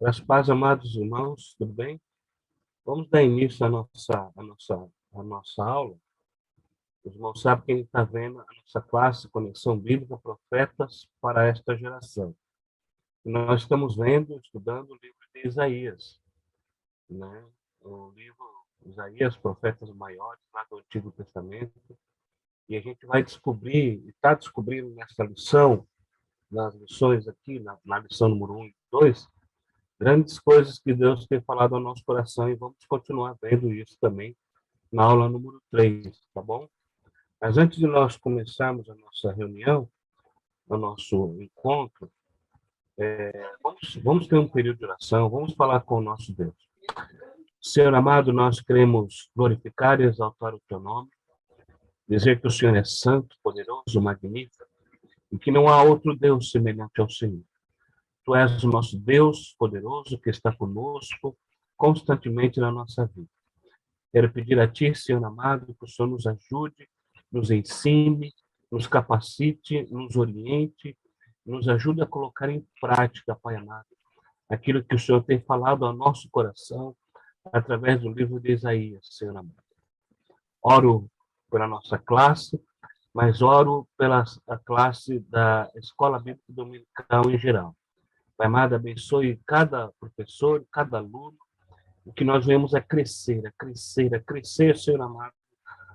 Graças a paz, amados irmãos, tudo bem? Vamos dar início à nossa aula. Os irmãos sabem que a gente está vendo a nossa classe Conexão Bíblica Profetas para esta geração. E nós estamos vendo, estudando o livro de Isaías, né? O livro Isaías, Profetas Maiores, lá do Antigo Testamento. E a gente vai descobrir, e está descobrindo nessa lição, nas lições aqui, na lição número 1 e 2, grandes coisas que Deus tem falado ao nosso coração e vamos continuar vendo isso também na aula número 3, tá bom? Mas antes de nós começarmos a nossa reunião, o nosso encontro, vamos ter um período de oração, vamos falar com o nosso Deus. Senhor amado, nós queremos glorificar e exaltar o teu nome, dizer que o Senhor é santo, poderoso, magnífico, e que não há outro Deus semelhante ao Senhor. Tu és o nosso Deus poderoso que está conosco constantemente na nossa vida. Quero pedir a Ti, Senhor amado, que o Senhor nos ajude, nos ensine, nos capacite, nos oriente, nos ajude a colocar em prática, Pai amado, aquilo que o Senhor tem falado ao nosso coração através do livro de Isaías, Senhor amado. Oro pela nossa classe, mas oro pela a classe da Escola Bíblica Dominical em geral. Pai amado, abençoe cada professor, cada aluno. O que nós vemos é crescer, Senhor amado,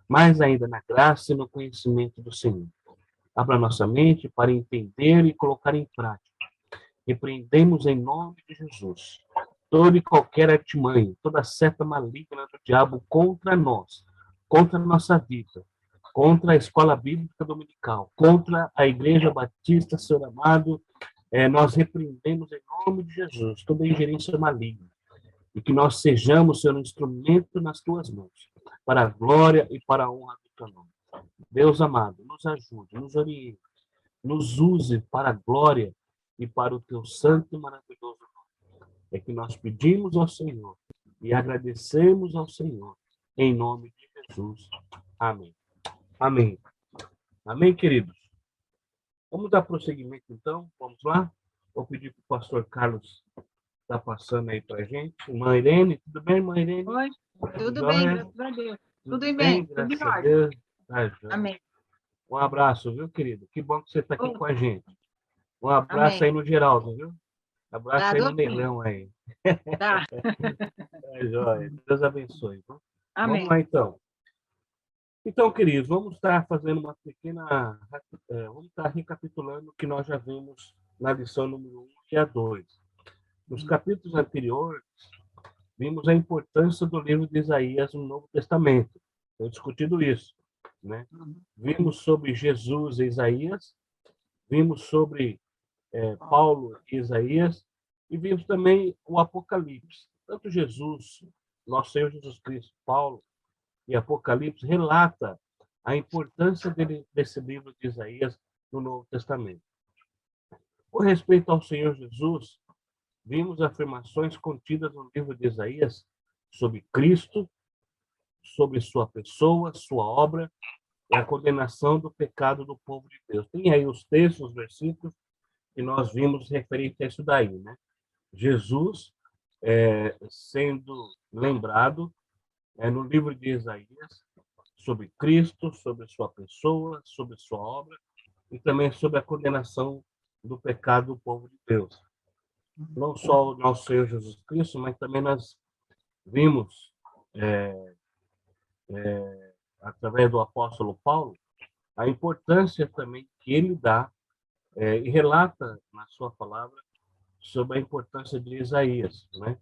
mais ainda na graça e no conhecimento do Senhor. Abra nossa mente para entender e colocar em prática. Repreendemos em nome de Jesus toda e qualquer artimanha, toda seta maligna do diabo contra nós, contra a nossa vida, contra a Escola Bíblica Dominical, contra a Igreja Batista, Senhor amado. Nós repreendemos em nome de Jesus toda ingerência maligna e que nós sejamos, Senhor, um instrumento nas tuas mãos, para a glória e para a honra do teu nome. Deus amado, nos ajude, nos oriente, nos use para a glória e para o teu santo e maravilhoso nome. É que nós pedimos ao Senhor e agradecemos ao Senhor, em nome de Jesus. Amém. Amém. Amém, queridos? Vamos dar prosseguimento, então? Vamos lá? Vou pedir para o pastor Carlos estar passando aí para a gente. Irmã Irene, tudo bem, irmã Irene? Oi, tudo bem, graças a Deus. Tudo bem, tudo em graças a ordem. Deus. Tá, Amém. um abraço, viu, querido? Que bom que você está aqui Oh, com a gente. Um abraço amém. aí no Geraldo, viu? Abraço Tá, aí no sim. Neilão aí. Tá, É jóia. Deus abençoe. Viu? Vamos amém. lá, então. Então, queridos, vamos estar fazendo uma pequena... vamos estar recapitulando o que nós já vimos na lição número 1 e a 2. Nos capítulos anteriores, vimos a importância do livro de Isaías no Novo Testamento. Foi discutido isso, né? Vimos sobre Jesus e Isaías, vimos sobre Paulo e Isaías, e vimos também o Apocalipse. Tanto Jesus, nosso Senhor Jesus Cristo, Paulo e Apocalipse relata a importância desse livro de Isaías no Novo Testamento. Com respeito ao Senhor Jesus, vimos afirmações contidas no livro de Isaías sobre Cristo, sobre sua pessoa, sua obra e a condenação do pecado do povo de Deus. Tem aí os textos, os versículos que nós vimos referente a isso daí, né? Jesus sendo lembrado no livro de Isaías sobre Cristo, sobre sua pessoa, sobre sua obra e também sobre a condenação do pecado do povo de Deus. Não só o nosso Senhor Jesus Cristo, mas também nós vimos, através do apóstolo Paulo, a importância também que ele dá e relata na sua palavra sobre a importância de Isaías, né?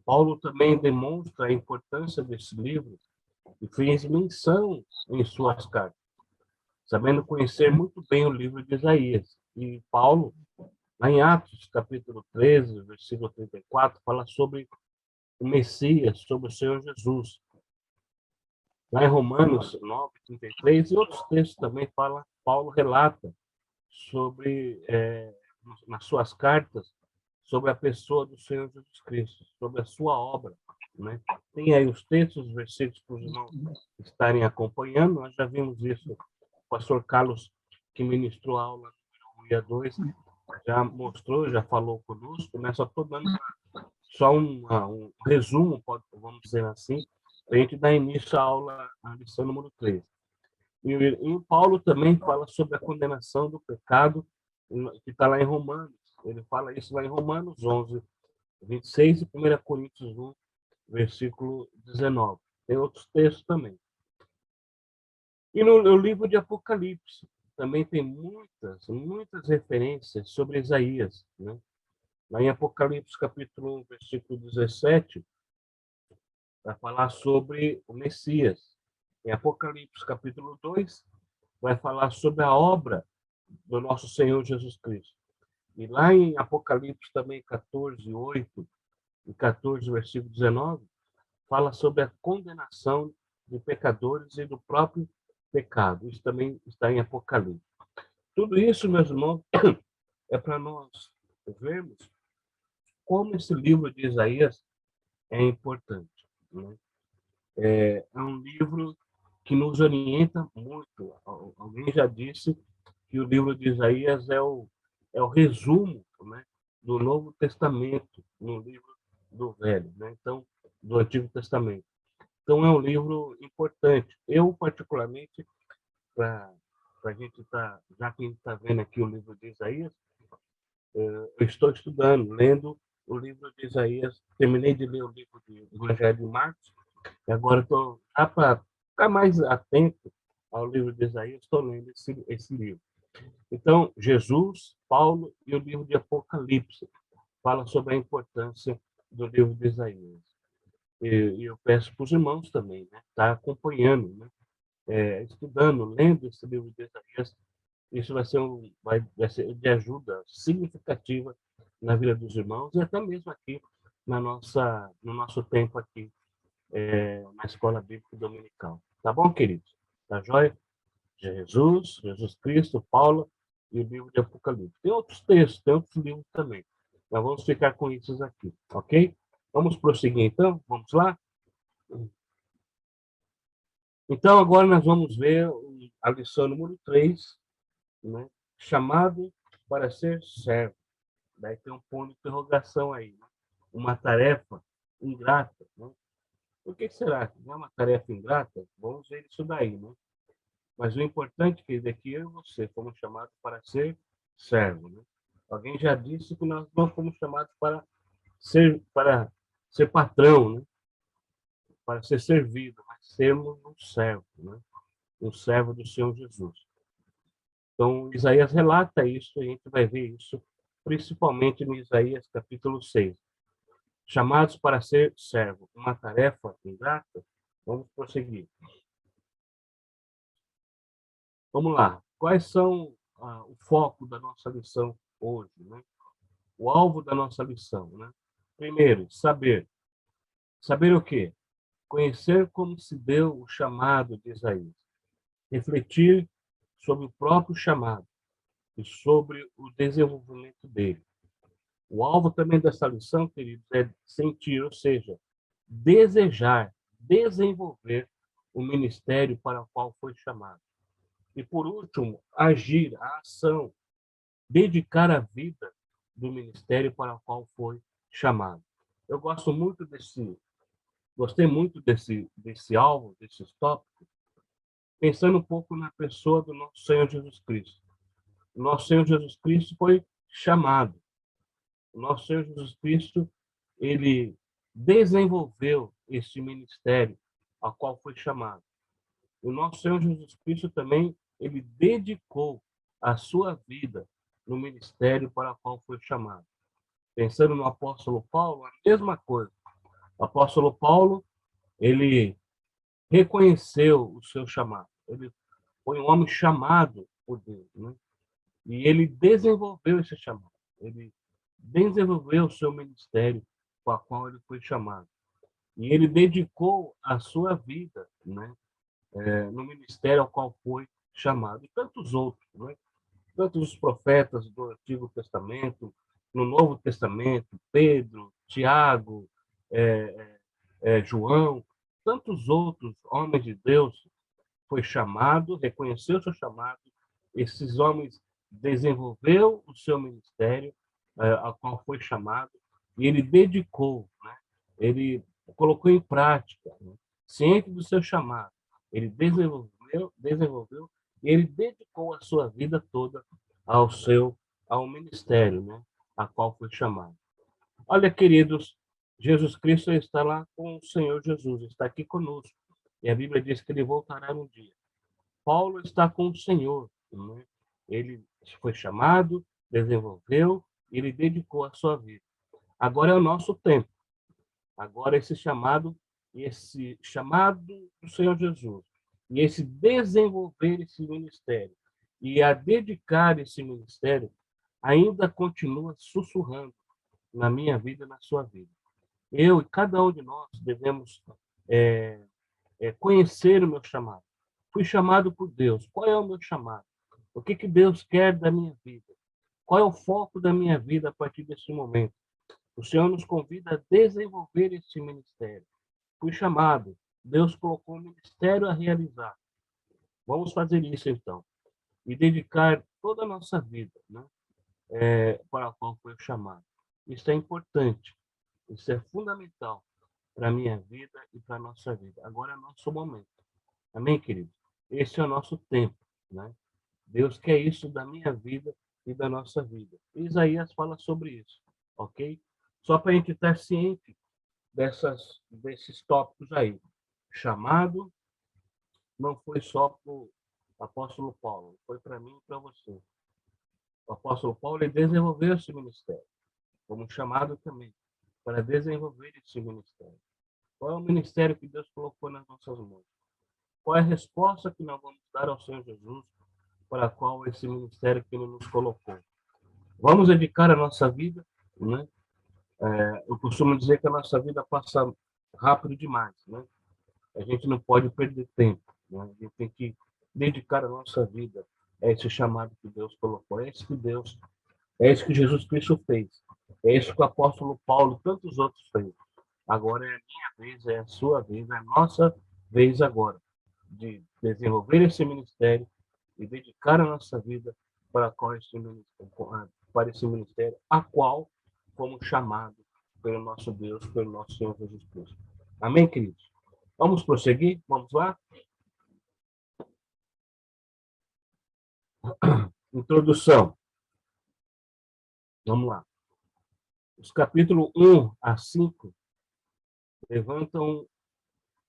Paulo também demonstra a importância desse livro e fez menção em suas cartas, sabendo conhecer muito bem o livro de Isaías. E Paulo, lá em Atos, capítulo 13, versículo 34, fala sobre o Messias, sobre o Senhor Jesus. Lá em Romanos 9, 33, e outros textos também Paulo relata sobre, nas suas cartas, sobre a pessoa do Senhor Jesus Cristo, sobre a sua obra, né? Tem aí os textos, os versículos para os irmãos estarem acompanhando. Nós já vimos isso. O pastor Carlos, que ministrou a aula número 1 e a 2, já mostrou, já falou conosco, né? Só estou dando só um resumo, vamos dizer assim, para a gente dar início à lição número 3. E Paulo também fala sobre a condenação do pecado, que está lá em Romanos. Ele fala isso lá em Romanos 11, 26 e 1 Coríntios 1, versículo 19. Tem outros textos também. E no livro de Apocalipse também tem muitas referências sobre Isaías, né? Lá em Apocalipse, capítulo 1, versículo 17, vai falar sobre o Messias. Em Apocalipse, capítulo 2, vai falar sobre a obra do nosso Senhor Jesus Cristo. E lá em Apocalipse também 14, 8 e 14, versículo 19, fala sobre a condenação de pecadores e do próprio pecado. Isso também está em Apocalipse. Tudo isso, meus irmãos, é para nós vermos como esse livro de Isaías é importante, né? É um livro que nos orienta muito. Alguém já disse que o livro de Isaías é o resumo, né, do Novo Testamento no livro do Velho, né? Então, do Antigo Testamento. Então, é um livro importante. Eu, particularmente, para a gente estar, já que a gente está vendo aqui o livro de Isaías, eu estou estudando, lendo o livro de Isaías. Terminei de ler o livro do Evangelho de Marcos, e agora estou, já para ficar mais atento ao livro de Isaías, estou lendo esse livro. Então, Jesus, Paulo e o livro de Apocalipse fala sobre a importância do livro de Isaías. E eu peço para os irmãos também, né, estar acompanhando, né, estudando, lendo esse livro de Isaías. Isso vai ser de ajuda significativa na vida dos irmãos e até mesmo aqui no nosso tempo aqui na Escola Bíblica Dominical. Tá bom, queridos? Tá joia? Jesus Cristo, Paulo e o livro de Apocalipse. Tem outros textos, tem outros livros também. Mas vamos ficar com esses aqui, ok? Vamos prosseguir então? Vamos lá? Então, agora nós vamos ver a lição número 3, né? Chamado para ser servo. Daí tem um ponto de interrogação aí, né? Uma tarefa ingrata, né? Por que será? Não é uma tarefa ingrata? Vamos ver isso daí, né? Mas o importante é que eu e você fomos chamados para ser servo, né? Alguém já disse que nós não fomos chamados para ser patrão, né? Para ser servido, mas sermos um servo, né? Um servo do Senhor Jesus. Então, Isaías relata isso, e a gente vai ver isso principalmente no Isaías capítulo 6. Chamados para ser servo, uma tarefa ingrata? Vamos prosseguir. Vamos lá. Quais são o foco da nossa lição hoje, né? O alvo da nossa lição, né? Primeiro, saber. Saber o quê? Conhecer como se deu o chamado de Isaías. Refletir sobre o próprio chamado e sobre o desenvolvimento dele. O alvo também dessa lição, queridos, é sentir, ou seja, desejar, desenvolver o ministério para o qual foi chamado. E, por último, agir, a ação, dedicar a vida do ministério para o qual foi chamado. Eu gostei muito desse alvo, desses tópicos, pensando um pouco na pessoa do nosso Senhor Jesus Cristo. O nosso Senhor Jesus Cristo foi chamado. O nosso Senhor Jesus Cristo, ele desenvolveu este ministério ao qual foi chamado. O nosso Senhor Jesus Cristo também, ele dedicou a sua vida no ministério para o qual foi chamado. Pensando no apóstolo Paulo, a mesma coisa. O apóstolo Paulo, ele reconheceu o seu chamado. Ele foi um homem chamado por Deus, né? E ele desenvolveu esse chamado. Ele desenvolveu o seu ministério para o qual ele foi chamado. E ele dedicou a sua vida, né, no ministério ao qual foi chamado. E tantos outros, né? Tantos os profetas do Antigo Testamento, no Novo Testamento, Pedro, Tiago, João, tantos outros homens de Deus foi chamado, reconheceu o seu chamado, esses homens desenvolveu o seu ministério ao qual foi chamado e ele dedicou, né? Ele colocou em prática, né? Ciente do seu chamado, ele desenvolveu e ele dedicou a sua vida toda ao ministério, né? A qual foi chamado. Olha, queridos, Jesus Cristo está lá com o Senhor Jesus, está aqui conosco. E a Bíblia diz que ele voltará um dia. Paulo está com o Senhor, né? Ele foi chamado, desenvolveu, ele dedicou a sua vida. Agora é o nosso tempo. Agora esse chamado do Senhor Jesus, e esse desenvolver esse ministério, e a dedicar esse ministério, ainda continua sussurrando na minha vida e na sua vida. Eu e cada um de nós devemos é, conhecer o meu chamado. Fui chamado por Deus. Qual é o meu chamado? O que, que Deus quer da minha vida? Qual é o foco da minha vida a partir desse momento? O Senhor nos convida a desenvolver esse ministério. Fui chamado. Deus colocou um ministério a realizar. Vamos fazer isso então. E dedicar toda a nossa vida, né? Para a qual foi chamado. Isso é importante. Isso é fundamental para a minha vida e para a nossa vida. Agora é nosso momento. Amém, querido? Esse é o nosso tempo, né? Deus quer isso da minha vida e da nossa vida. Isaías fala sobre isso, ok? Só para a gente estar ciente desses tópicos aí. Chamado não foi só para o apóstolo Paulo, foi para mim e para você. O apóstolo Paulo ele desenvolveu esse ministério, como chamado também, para desenvolver esse ministério. Qual é o ministério que Deus colocou nas nossas mãos? Qual é a resposta que nós vamos dar ao Senhor Jesus para qual esse ministério que Ele nos colocou? Vamos dedicar a nossa vida, né? Eu costumo dizer que a nossa vida passa rápido demais, né? A gente não pode perder tempo, né? A gente tem que dedicar a nossa vida a esse chamado que Deus colocou. É isso que Jesus Cristo fez. É isso que o apóstolo Paulo e tantos outros fez. Agora é a minha vez, é a sua vez, é a nossa vez agora de desenvolver esse ministério e dedicar a nossa vida para esse ministério, a qual fomos chamados pelo nosso Deus, pelo nosso Senhor Jesus Cristo. Amém, queridos? Vamos prosseguir? Vamos lá? Introdução. Vamos lá. Os capítulos 1 a 5 levantam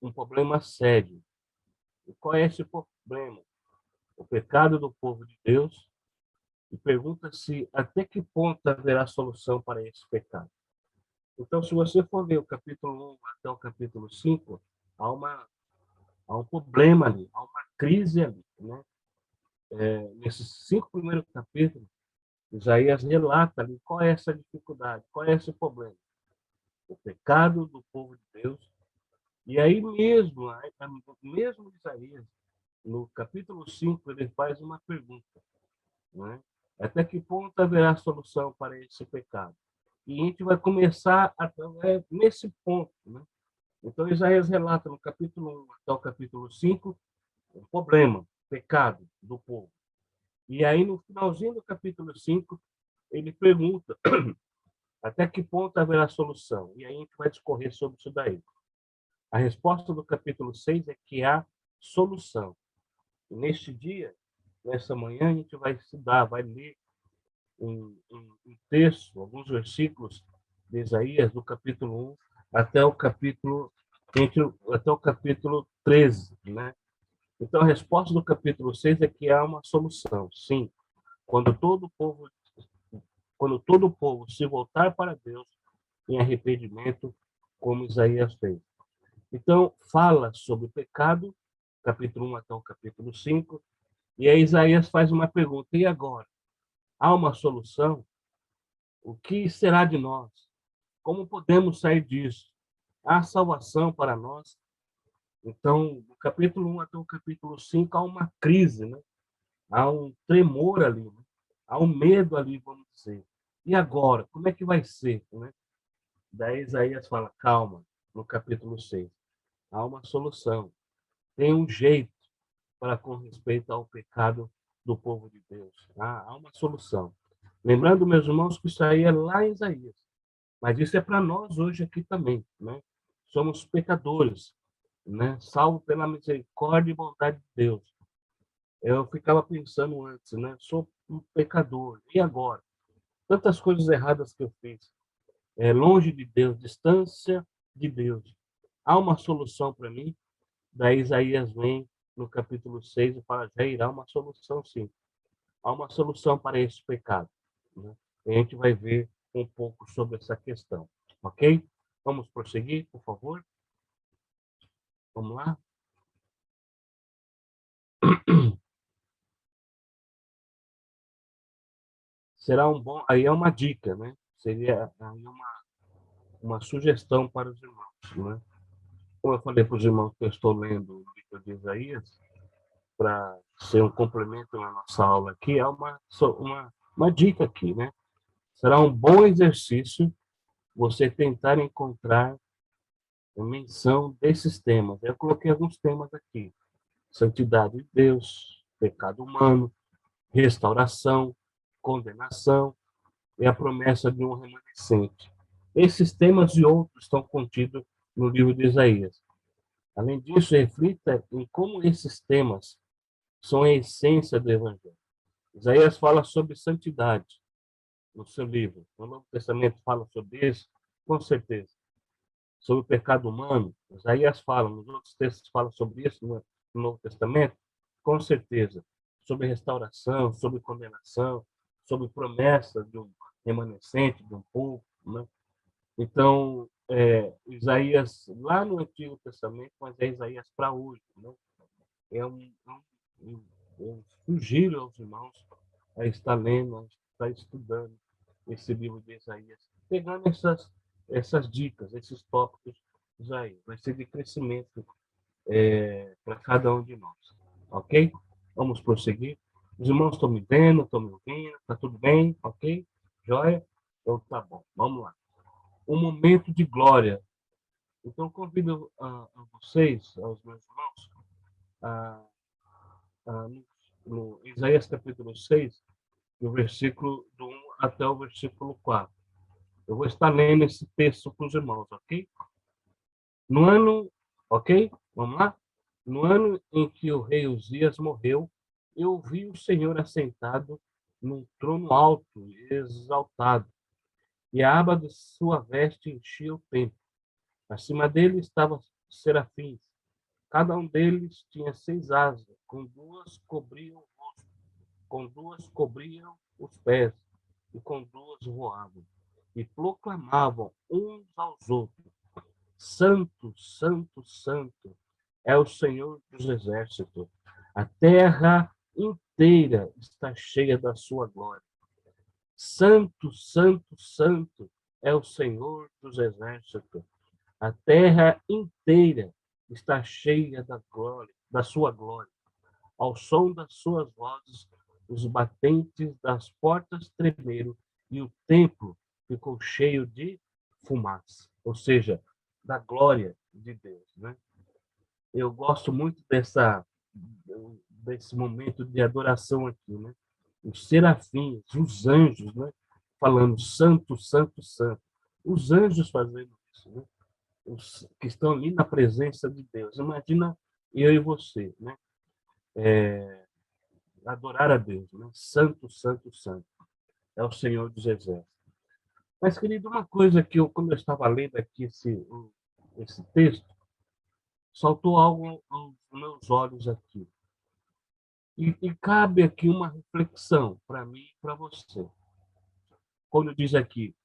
um problema sério. E qual é esse problema? O pecado do povo de Deus, e pergunta-se até que ponto haverá solução para esse pecado. Então, se você for ver o capítulo 1 até o capítulo 5, há, uma, há um problema ali, há uma crise ali. Né? Nesses 5 primeiros capítulos, Isaías relata ali qual é essa dificuldade, qual é esse problema. O pecado do povo de Deus. E aí mesmo Isaías, no capítulo 5, ele faz uma pergunta. Né? Até que ponto haverá solução para esse pecado? E a gente vai começar nesse ponto. Né? Então, Isaías relata no capítulo 1 até o capítulo 5 o problema, o pecado do povo. E aí, no finalzinho do capítulo 5, ele pergunta até que ponto haverá solução. E aí a gente vai discorrer sobre isso daí. A resposta do capítulo 6 é que há solução. E neste dia, nessa manhã, a gente vai estudar, vai ler um texto, alguns versículos de Isaías, do capítulo 1 até o capítulo, até o capítulo 13, né? Então, a resposta do capítulo 6 é que há uma solução. Sim, quando todo o povo, quando todo o povo se voltar para Deus em arrependimento, como Isaías fez. Então, fala sobre o pecado, capítulo 1 até o capítulo 5, e aí Isaías faz uma pergunta: e agora? Há uma solução? O que será de nós? Como podemos sair disso? Há salvação para nós? Então, do capítulo 1 até o capítulo 5, há uma crise, né? Há um tremor ali, né? Há um medo ali, vamos dizer. E agora? Como é que vai ser? Né? Daí Isaías fala, calma, no capítulo 6. Há uma solução. Tem um jeito para com respeito ao pecado do povo de Deus. Há uma solução. Lembrando, meus irmãos, que isso aí é lá em Isaías. Mas isso é para nós hoje aqui também, né? Somos pecadores, né? Salvo pela misericórdia e bondade de Deus. Eu ficava pensando antes, né? Sou um pecador. E agora? Tantas coisas erradas que eu fiz. Longe de Deus, distância de Deus. Há uma solução para mim? Daí Isaías vem no capítulo 6 e fala, já irá uma solução, sim. Há uma solução para esse pecado, né? E a gente vai ver um pouco sobre essa questão, ok? Vamos prosseguir, por favor? Vamos lá? Será um bom... Aí é uma dica, né? Seria aí uma sugestão para os irmãos, né? Como eu falei para os irmãos que eu estou lendo o livro de Isaías, para ser um complemento na nossa aula aqui, é uma dica aqui, né? Será um bom exercício você tentar encontrar a menção desses temas. Eu coloquei alguns temas aqui: santidade de Deus, pecado humano, restauração, condenação e a promessa de um remanescente. Esses temas e outros estão contidos no livro de Isaías. Além disso, reflita em como esses temas são a essência do Evangelho. Isaías fala sobre santidade no seu livro. O Novo Testamento fala sobre isso, com certeza. Sobre o pecado humano, Isaías fala, nos outros textos fala sobre isso no Novo Testamento, com certeza. Sobre restauração, sobre condenação, sobre promessa de um remanescente, de um povo, né? Então, Isaías, lá no Antigo Testamento, mas é Isaías para hoje, né? Eu sugiro aos irmãos a estar lendo, a estar estudando esse livro de Isaías, pegando essas dicas, esses tópicos de Isaías. Vai ser de crescimento para cada um de nós. Ok? Vamos prosseguir. Os irmãos estão me vendo, estão me ouvindo, está tudo bem? Ok? Joia? Então tá bom. Vamos lá. Um momento de glória. Então convido a vocês, aos meus irmãos, a, no Isaías capítulo 6, do versículo do 1 até o versículo 4. Eu vou estar lendo esse texto para os irmãos, ok? No ano, ok? Vamos lá? No ano em que o rei Uzias morreu, eu vi o Senhor assentado num trono alto e exaltado, e a aba de sua veste enchia o templo. Acima dele estavam serafins. Cada um deles tinha 6 asas, com duas cobriam o rosto, com duas cobriam os pés, e com duas voavam. E proclamavam uns aos outros: Santo, Santo, Santo é o Senhor dos exércitos. A terra inteira está cheia da sua glória. Santo, Santo, Santo é o Senhor dos exércitos. A terra inteira está cheia da glória, da sua glória. Ao som das suas vozes, os batentes das portas tremeram e o templo ficou cheio de fumaça, ou seja, da glória de Deus, né? Eu gosto muito desse momento de adoração aqui, né? Os serafins, os anjos, né? Falando santo, santo, santo. Os anjos fazendo isso, né? Os que estão ali na presença de Deus. Imagina eu e você, né? Adorar a Deus, né? Santo, santo, santo. É o Senhor dos Exércitos. Mas, querido, uma coisa que quando eu estava lendo aqui esse texto, saltou algo aos meus olhos aqui. E cabe aqui uma reflexão para mim e para você. Quando diz aqui,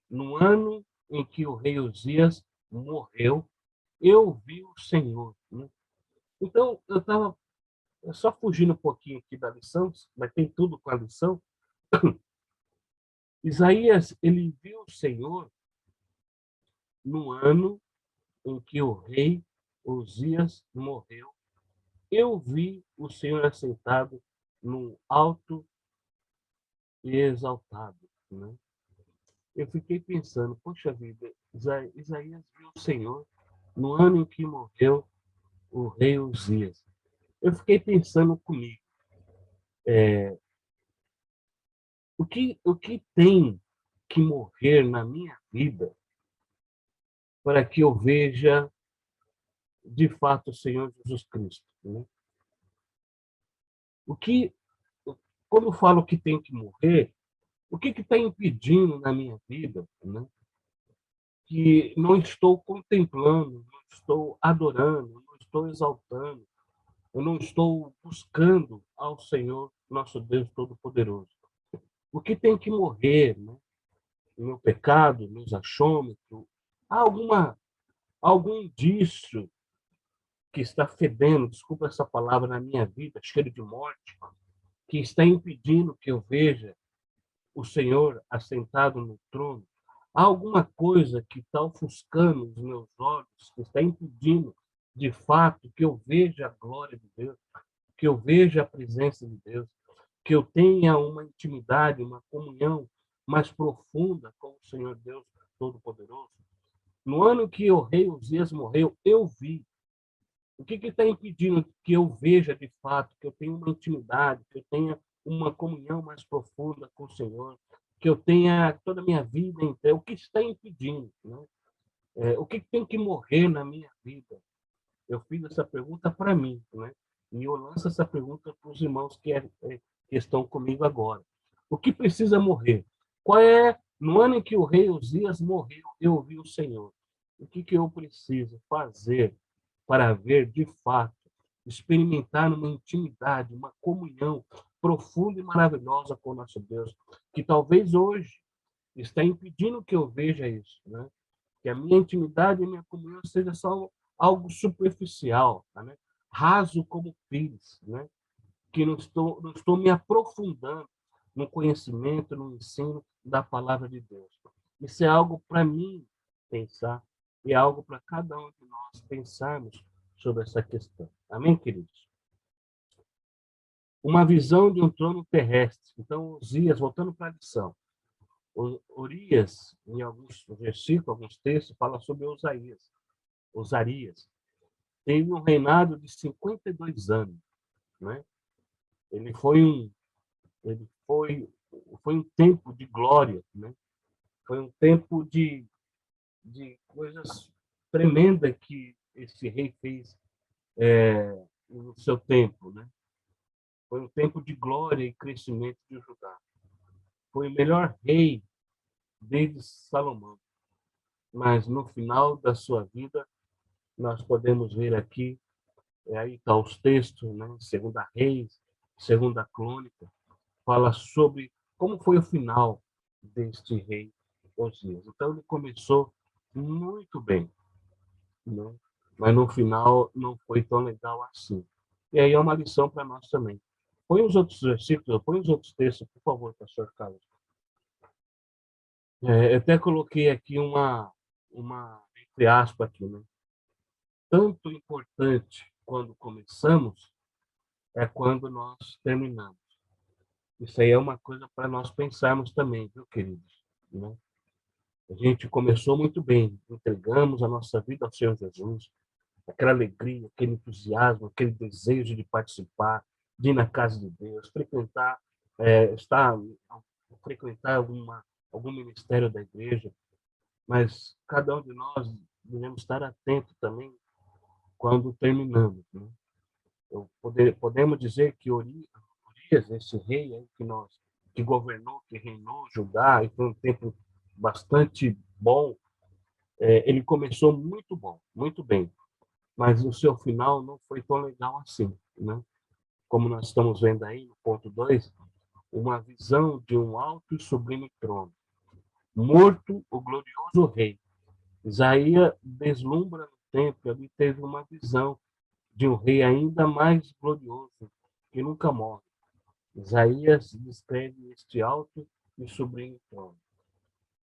no ano em que o rei Uzias morreu, eu vi o Senhor, né? Então, eu estava só fugindo um pouquinho aqui da lição, mas tem tudo com a lição. Isaías, ele viu o Senhor no ano em que o rei Uzias morreu. Eu vi o Senhor assentado num alto e exaltado, né? Eu fiquei pensando, poxa vida, Isaías viu o Senhor no ano em que morreu o rei Uzias. Eu fiquei pensando comigo, o que tem que morrer na minha vida para que eu veja de fato o Senhor Jesus Cristo, né? O que, quando eu falo que tem que morrer, o que está impedindo na minha vida, né? Que não estou contemplando, não estou adorando, não estou exaltando, eu não estou buscando ao Senhor, nosso Deus Todo-Poderoso. O que tem que morrer, né? O meu pecado, meus achômetros, há algum indício que está fedendo, desculpa essa palavra, na minha vida, cheiro de morte, que está impedindo que eu veja o Senhor assentado no trono? Há alguma coisa que está ofuscando os meus olhos, que está impedindo, de fato, que eu veja a glória de Deus, que eu veja a presença de Deus, que eu tenha uma intimidade, uma comunhão mais profunda com o Senhor Deus Todo-Poderoso? No ano que o rei Uzias morreu, eu vi. O que está impedindo que eu veja de fato, que eu tenha uma intimidade, que eu tenha uma comunhão mais profunda com o Senhor, que eu tenha toda a minha vida inteira? O que está impedindo, né? O que tem que morrer na minha vida? Eu fiz essa pergunta para mim, né? E eu lanço essa pergunta para os irmãos que estão comigo agora. O que precisa morrer? Qual é, no ano em que o rei Uzias morreu, eu vi o Senhor. O que eu preciso fazer para ver de fato, experimentar uma intimidade, uma comunhão profunda e maravilhosa com o nosso Deus, que talvez hoje está impedindo que eu veja isso, né? Que a minha intimidade e a minha comunhão seja só algo superficial, né? Raso como pires, né? Que não estou me aprofundando no conhecimento, no ensino da palavra de Deus. Isso é algo para mim pensar, e é algo para cada um de nós pensarmos sobre essa questão. Amém, queridos? Uma visão de um trono terrestre. Então, Osias, voltando para a lição, Urias, em alguns versículos, alguns textos, fala sobre Osarias. Teve um reinado de 52 anos, né? Ele foi um, ele foi um tempo de glória, né? Foi um tempo de coisas tremendas que esse rei fez no seu tempo, né? Foi um tempo de glória e crescimento de Judá. Foi o melhor rei desde Salomão. Mas no final da sua vida, nós podemos ver aqui, aí está os textos, né? Segunda Reis, Segunda Crônica, fala sobre como foi o final deste rei Osias. Então ele começou muito bem, né? Mas no final não foi tão legal assim. E aí é uma lição para nós também. Põe os outros versículos, põe os outros textos, por favor, pastor Carlos. Eu até coloquei aqui entre aspas aqui, né? Tanto importante quando começamos é quando nós terminamos. Isso aí é uma coisa para nós pensarmos também, viu, queridos? Né? A gente começou muito bem, entregamos a nossa vida ao Senhor Jesus, aquela alegria, aquele entusiasmo, aquele desejo de participar, de ir na casa de Deus, frequentar algum ministério da igreja, mas cada um de nós devemos estar atento também quando terminamos, né? Podemos dizer que Urias, esse rei aí que governou, que reinou Judá, e foi um tempo bastante bom, ele começou muito bom, muito bem, mas o seu final não foi tão legal assim, né? Como nós estamos vendo aí no ponto 2, uma visão de um alto e sublime trono. Morto o glorioso rei. Isaías deslumbra no templo, ali teve uma visão de um rei ainda mais glorioso, que nunca morre. Isaías descreve este alto e sublime trono.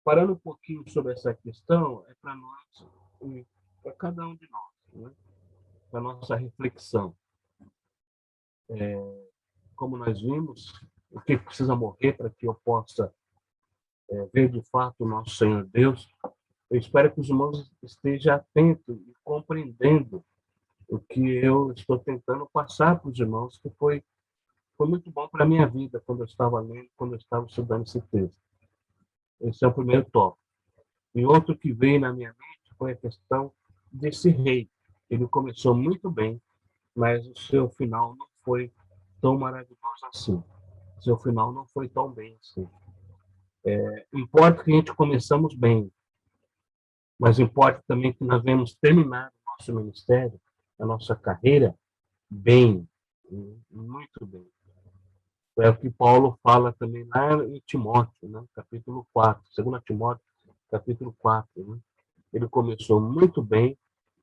Parando um pouquinho sobre essa questão, é para nós, para cada um de nós, né? Para nossa reflexão. Como nós vimos, o que precisa morrer para que eu possa ver de fato o nosso Senhor Deus. Eu espero que os irmãos estejam atentos e compreendendo o que eu estou tentando passar para os irmãos, que foi muito bom para a minha vida quando eu estava lendo, quando eu estava estudando esse texto. Esse é o primeiro tópico. E outro que veio na minha mente foi a questão desse rei. Ele começou muito bem, mas o seu final não foi tão maravilhoso assim. O seu final não foi tão bem assim. Importa que a gente começamos bem, mas importa também que nós venhamos terminar o nosso ministério, a nossa carreira, bem, muito bem. É o que Paulo fala também lá em Timóteo, né? Capítulo 4, 2 Timóteo, capítulo 4. Né? Ele começou muito bem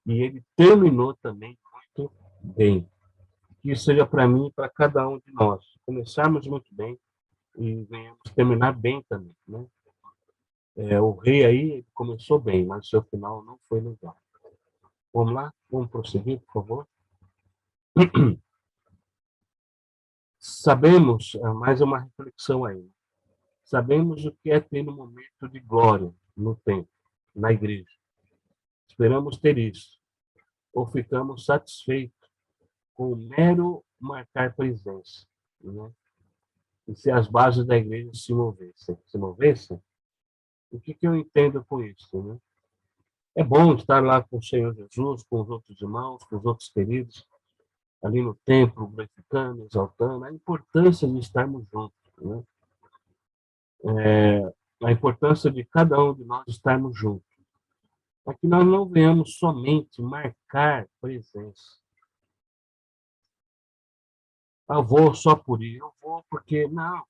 e ele terminou também muito bem. Que isso seja para mim e para cada um de nós. Começarmos muito bem e venhamos terminar bem também. Né? O rei aí começou bem, mas o seu final não foi legal. Vamos lá? Vamos prosseguir, por favor? Sabemos, mais uma reflexão aí. Sabemos o que é ter um momento de glória no templo, na igreja. Esperamos ter isso. Ou ficamos satisfeitos com o mero marcar presença. Né? E se as bases da igreja se movessem, o que eu entendo com isso? Né? É bom estar lá com o Senhor Jesus, com os outros irmãos, com os outros queridos, ali no templo, glorificando, exaltando, a importância de estarmos juntos. Né? A importância de cada um de nós estarmos juntos. Para que nós não venhamos somente marcar presença. Eu vou só por ir, eu vou porque, não.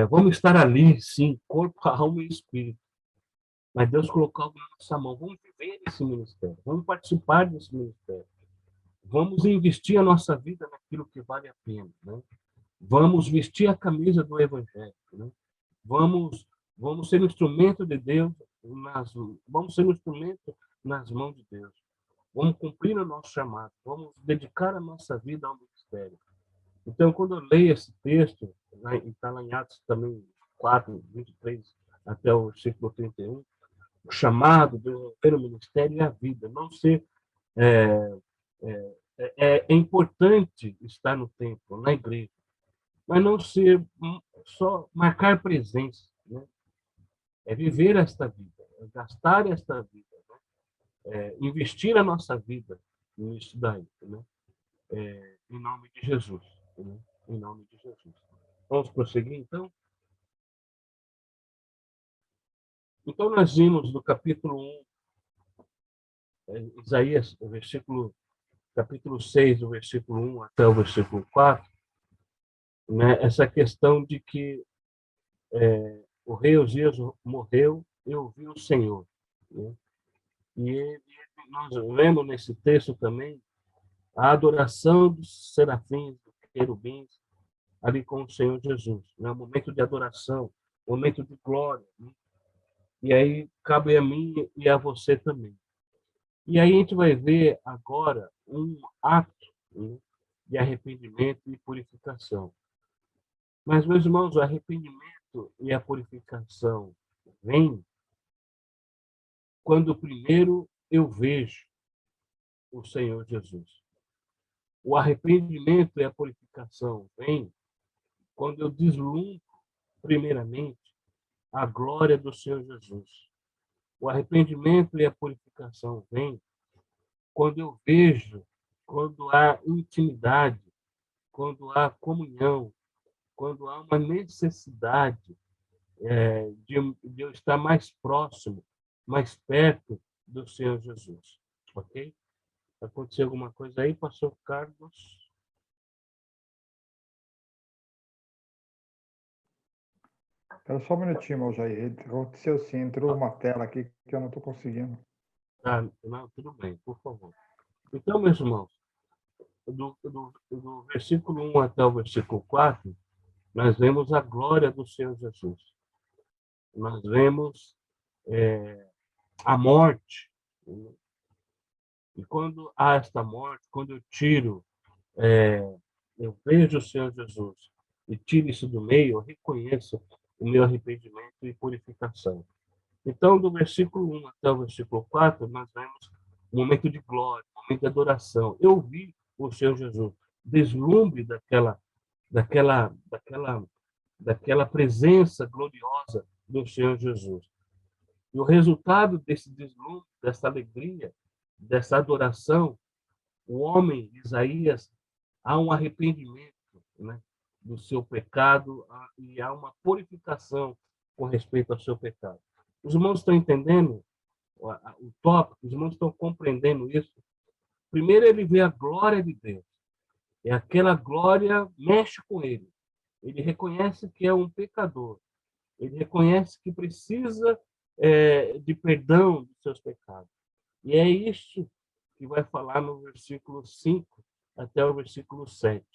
Vamos estar ali, sim, corpo, alma e espírito. Mas Deus colocou algo na nossa mão. Vamos viver esse ministério, vamos participar desse ministério. Vamos investir a nossa vida naquilo que vale a pena. Né? Vamos vestir a camisa do Evangelho. Né? Vamos ser um instrumento de Deus, vamos ser um instrumento nas mãos de Deus. Vamos cumprir o nosso chamado, vamos dedicar a nossa vida ao ministério. Então, quando eu leio esse texto, está lá em Atos também 4, 23 até o versículo 31, o chamado de desenvolver o ministério e a vida, não ser é, é importante estar no templo, na igreja, mas não ser só marcar presença, né? É viver esta vida, é gastar esta vida, né? Investir a nossa vida nisso daí, né? Em nome de Jesus, né? Em nome de Jesus. Vamos prosseguir, então? Então, nós vimos no capítulo 1, Isaías, capítulo 6, do versículo 1 até o versículo 4, né, essa questão de que o rei Uzias morreu e ouviu o Senhor. Né? Nós vemos nesse texto também a adoração dos serafins, dos querubins, ali com o Senhor Jesus. Né? Um momento de adoração, um momento de glória. Né? E aí cabe a mim e a você também. E aí a gente vai ver agora um ato, né, de arrependimento e purificação. Mas, meus irmãos, o arrependimento e a purificação vêm quando primeiro eu vejo o Senhor Jesus. O arrependimento e a purificação vêm quando eu deslumbro, primeiramente, a glória do Senhor Jesus. O arrependimento e a purificação vêm quando eu vejo, quando há intimidade, quando há comunhão, quando há uma necessidade de eu estar mais próximo, mais perto do Senhor Jesus. Ok? Aconteceu alguma coisa aí, pastor Carlos? Espera só um minutinho, meu Jair. Aconteceu sim, entrou uma tela aqui que eu não estou conseguindo. Não, tudo bem, por favor. Então, meus irmãos, do versículo 1 até o versículo 4, nós vemos a glória do Senhor Jesus. Nós vemos a morte. E quando há esta morte, quando eu vejo o Senhor Jesus e tiro isso do meio, eu reconheço o meu arrependimento e purificação. Então, do versículo 1 até o versículo 4, nós vemos um momento de glória, um momento de adoração. Eu vi o Senhor Jesus, deslumbre daquela presença gloriosa do Senhor Jesus. E o resultado desse deslumbre, dessa alegria, dessa adoração, o homem, Isaías, há um arrependimento, né, do seu pecado e há uma purificação com respeito ao seu pecado. Os irmãos estão entendendo o tópico? Os irmãos estão compreendendo isso? Primeiro ele vê a glória de Deus. E aquela glória mexe com ele. Ele reconhece que é um pecador. Ele reconhece que precisa de perdão dos seus pecados. E é isso que vai falar no versículo 5 até o versículo 7.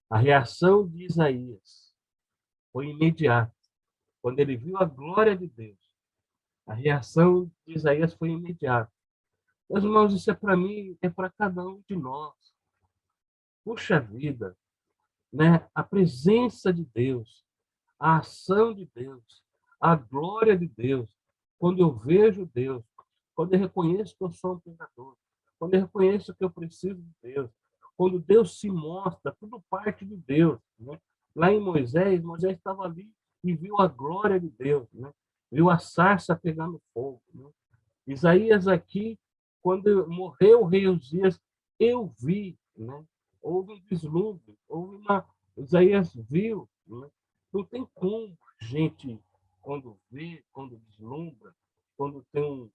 A reação de Isaías foi imediata. Quando ele viu a glória de Deus, a reação de Isaías foi imediata. Meus irmãos, isso é para mim, é para cada um de nós. Puxa vida, né? A presença de Deus, a ação de Deus, a glória de Deus. Quando eu vejo Deus, quando eu reconheço que eu sou um pecador, quando eu reconheço que eu preciso de Deus, quando Deus se mostra, tudo parte de Deus. Né? Lá em Moisés, Moisés estava ali e viu a glória de Deus, né? Viu a sarça pegando fogo. Né? Isaías aqui, quando morreu o rei Uzias, eu vi, né? Houve um vislumbre, houve uma... Isaías viu, né? Não tem como a gente, quando vê, quando deslumbra, quando tem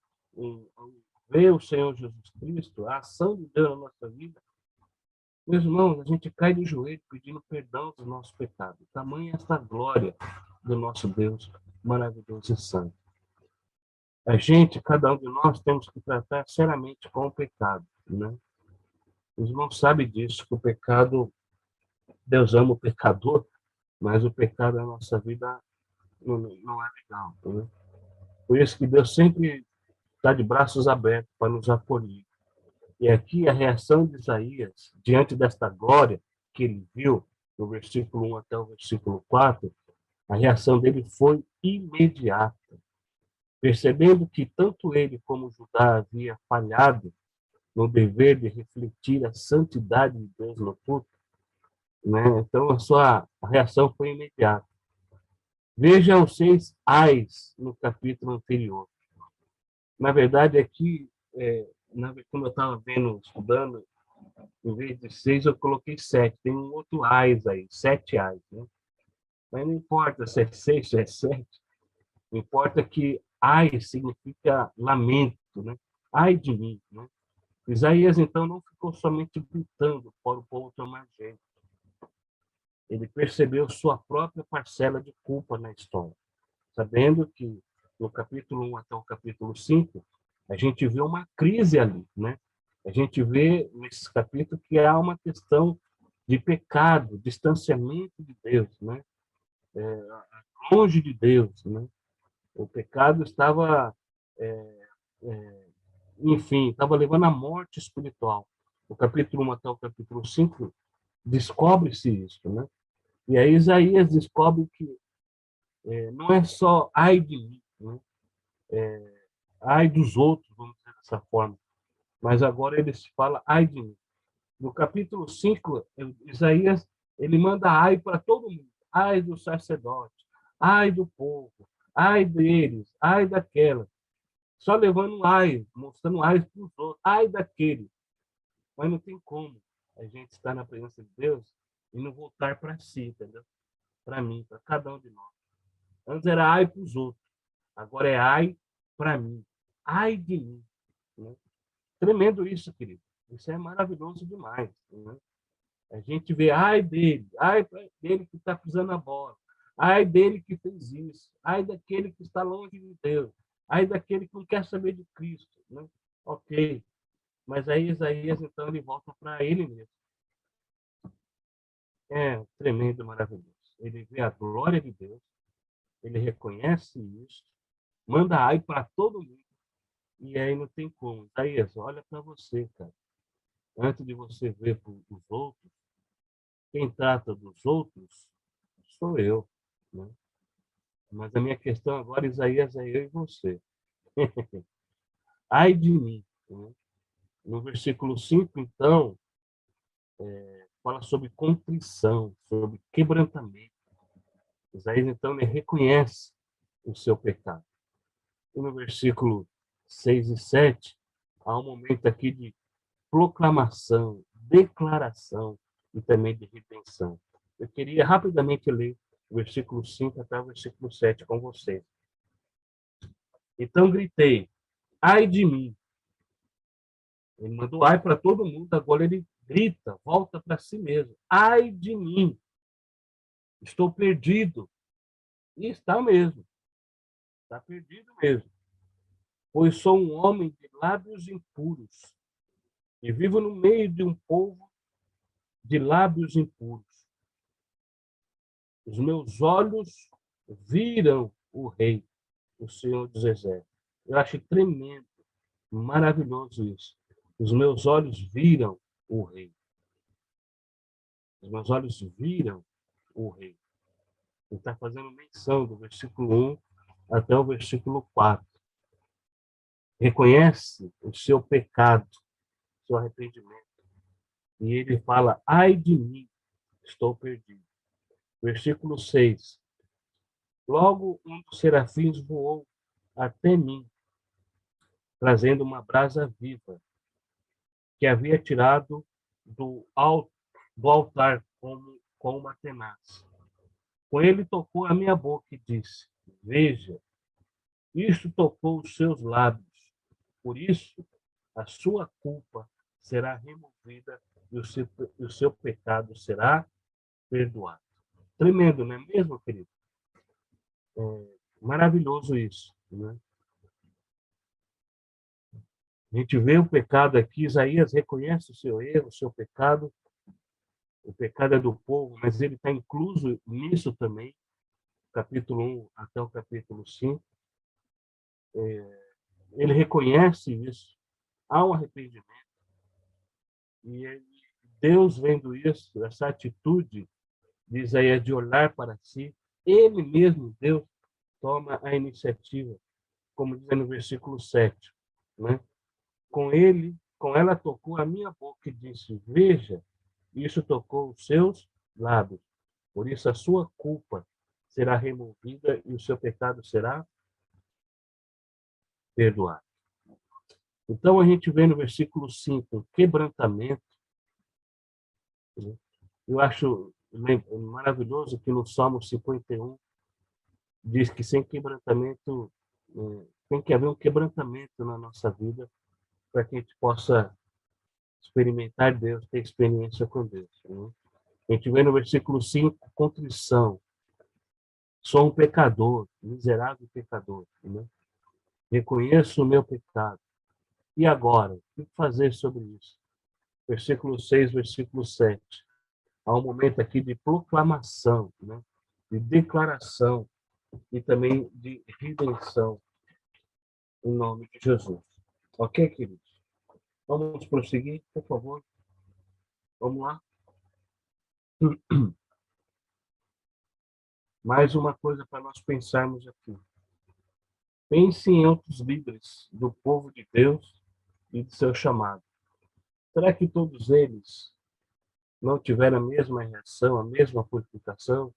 vê o Senhor Jesus Cristo, a ação de Deus na nossa vida, meus irmãos, a gente cai de joelho pedindo perdão dos nossos pecados. Tamanha essa glória do nosso Deus maravilhoso e santo. A gente, cada um de nós, temos que tratar seriamente com o pecado, né? Os irmãos sabem disso, que o pecado, Deus ama o pecador, mas o pecado na nossa vida não é legal, né? Por isso que Deus sempre está de braços abertos para nos acolher. E aqui a reação de Isaías, diante desta glória que ele viu, no versículo 1 até o versículo 4, a reação dele foi imediata. Percebendo que tanto ele como Judá havia falhado no dever de refletir a santidade de Deus no culto, né? Então a sua reação foi imediata. Veja os 6 ais no capítulo anterior. Na verdade, aqui, como eu estava vendo, estudando, em vez de 6, eu coloquei 7. Tem um outro ais aí, 7 ais. Né? Mas não importa se é 6, se é 7. Importa que ai significa lamento, né? Ai de mim, né? Isaías, então, não ficou somente gritando para o povo tomar jeito. Ele percebeu sua própria parcela de culpa na história, sabendo que no capítulo 1 até o capítulo 5, a gente vê uma crise ali, né? A gente vê nesses capítulos que há uma questão de pecado, distanciamento de Deus, né? Longe de Deus, né? O pecado estava, enfim, estava levando à morte espiritual. O capítulo 1 até o capítulo 5 descobre-se isso, né? E aí Isaías descobre que não é só ai de mim, né? Ai dos outros, vamos dizer dessa forma, mas agora ele se fala ai de mim. No capítulo 5, Isaías ele manda ai para todo mundo, ai do sacerdote, ai do povo, ai deles, ai daquela, só levando ai, mostrando ai para os outros, ai daquele. Mas não tem como a gente estar na presença de Deus e não voltar para si, entendeu? Para mim, para cada um de nós. Antes era ai para os outros, agora é ai para mim. Ai de mim. Né? Tremendo isso, querido. Isso é maravilhoso demais. Né? A gente vê ai dele que está pisando a bola, ai dele que fez isso, ai daquele que está longe de Deus, ai daquele que não quer saber de Cristo. Né? Ok. Mas aí Isaías, então, ele volta para ele mesmo. É tremendo, maravilhoso. Ele vê a glória de Deus, ele reconhece isso, manda ai para todo mundo, e aí não tem como. Isaías, olha para você, cara. Antes de você ver para os outros, quem trata dos outros sou eu. Né? Mas a minha questão agora, Isaías, é eu e você. Ai de mim. Né? No versículo 5, então, fala sobre contrição, sobre quebrantamento. Isaías, então, ele reconhece o seu pecado. E no versículo 6 e 7, há um momento aqui de proclamação, declaração e também de redenção. Eu queria rapidamente ler o versículo 5 até o versículo 7 com vocês. Então gritei, ai de mim. Ele mandou ai para todo mundo, agora ele grita, volta para si mesmo. Ai de mim, estou perdido. E está mesmo, está perdido mesmo. Pois sou um homem de lábios impuros e vivo no meio de um povo de lábios impuros. Os meus olhos viram o Rei, o Senhor dos Exércitos. Eu acho tremendo, maravilhoso isso. Os meus olhos viram o Rei. Os meus olhos viram o Rei. Ele está fazendo menção do versículo 1 até o versículo 4. Reconhece o seu pecado, o seu arrependimento. E ele fala, ai de mim, estou perdido. Versículo 6. Logo um dos serafins voou até mim, trazendo uma brasa viva, que havia tirado do altar com uma tenaz. Com ele tocou a minha boca e disse, veja, isto tocou os seus lábios, por isso a sua culpa será removida e o seu pecado será perdoado. Tremendo, não é mesmo, querido? Maravilhoso isso, né? A gente vê o pecado aqui, Isaías reconhece o seu erro, o seu pecado. O pecado é do povo, mas ele está incluso nisso também, capítulo 1 até o capítulo 5. Ele reconhece isso, há um arrependimento. E Deus, vendo isso, essa atitude de Isaías de olhar para si, ele mesmo, Deus, toma a iniciativa, como diz no versículo 7, né? Com ela tocou a minha boca e disse, veja, isso tocou os seus lábios. Por isso a sua culpa será removida e o seu pecado será perdoado. Então a gente vê no versículo 5 um quebrantamento. Eu acho maravilhoso que no Salmo 51 diz que sem quebrantamento, tem que haver um quebrantamento na nossa vida para que a gente possa experimentar Deus, ter experiência com Deus. Né? A gente vê no versículo 5, contrição. Sou um pecador, miserável pecador. Né? Reconheço o meu pecado. E agora? O que fazer sobre isso? Versículo 6, versículo 7. Há um momento aqui de proclamação, né? De declaração e também de redenção em nome de Jesus. Ok, queridos? Vamos prosseguir, por favor. Vamos lá. Mais uma coisa para nós pensarmos aqui. Pense em outros líderes do povo de Deus e de seu chamado. Será que todos eles não tiveram a mesma reação, a mesma purificação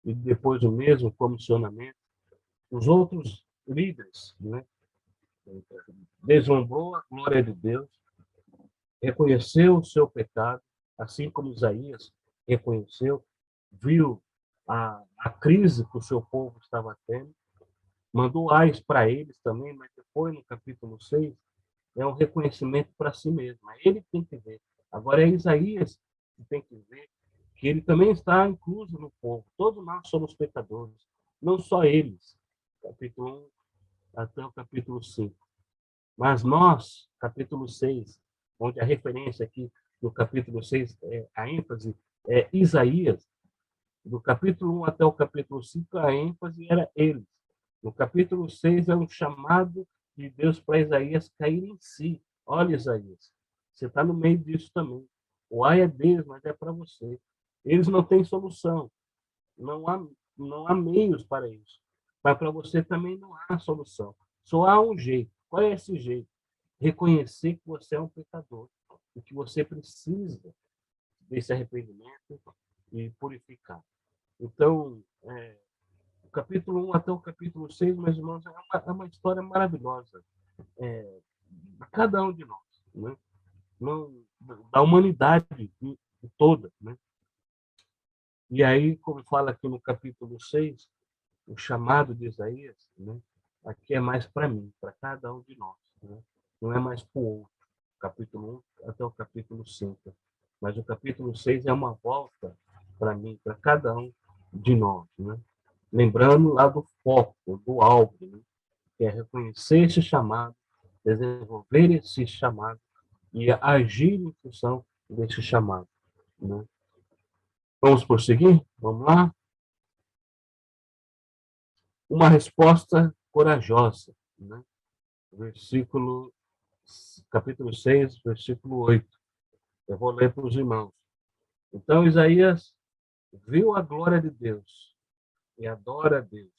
e depois o mesmo comissionamento? Os outros líderes, né? Deslumbrou a glória de Deus, reconheceu o seu pecado, assim como Isaías reconheceu, viu a crise que o seu povo estava tendo, mandou ais para eles também, mas depois, no capítulo 6, é um reconhecimento para si mesmo. Ele tem que ver. Agora é Isaías que tem que ver que ele também está incluso no povo. Todos nós somos pecadores, não só eles. Capítulo 1 até o capítulo 5. Mas nós, capítulo 6, onde a referência aqui no capítulo 6, a ênfase é Isaías, do capítulo 1 até o capítulo 5, a ênfase era eles. No capítulo 6 é um chamado de Deus para Isaías cair em si. Olha, Isaías, você está no meio disso também. O ai é deles, mas é para você. Eles não têm solução. Não há, não há meios para isso. Mas para você também não há solução. Só há um jeito. Qual é esse jeito? Reconhecer que você é um pecador e que você precisa desse arrependimento e purificar. Então, capítulo 1 até o capítulo 6, meus irmãos, é uma história maravilhosa. De cada um de nós, né? Da humanidade toda, né? E aí, como fala aqui no capítulo 6, o chamado de Isaías, né? Aqui é mais para mim, para cada um de nós, né? Não é mais para o outro. Capítulo 1 até o capítulo 5. Mas o capítulo 6 é uma volta para mim, para cada um de nós, né? Lembrando lá do foco, do alvo, né? Que é reconhecer esse chamado, desenvolver esse chamado e agir em função desse chamado, né? Vamos prosseguir? Vamos lá? Uma resposta corajosa, né? Versículo, capítulo 6, versículo 8. Eu vou ler para os irmãos. Então Isaías viu a glória de Deus e adora a Deus.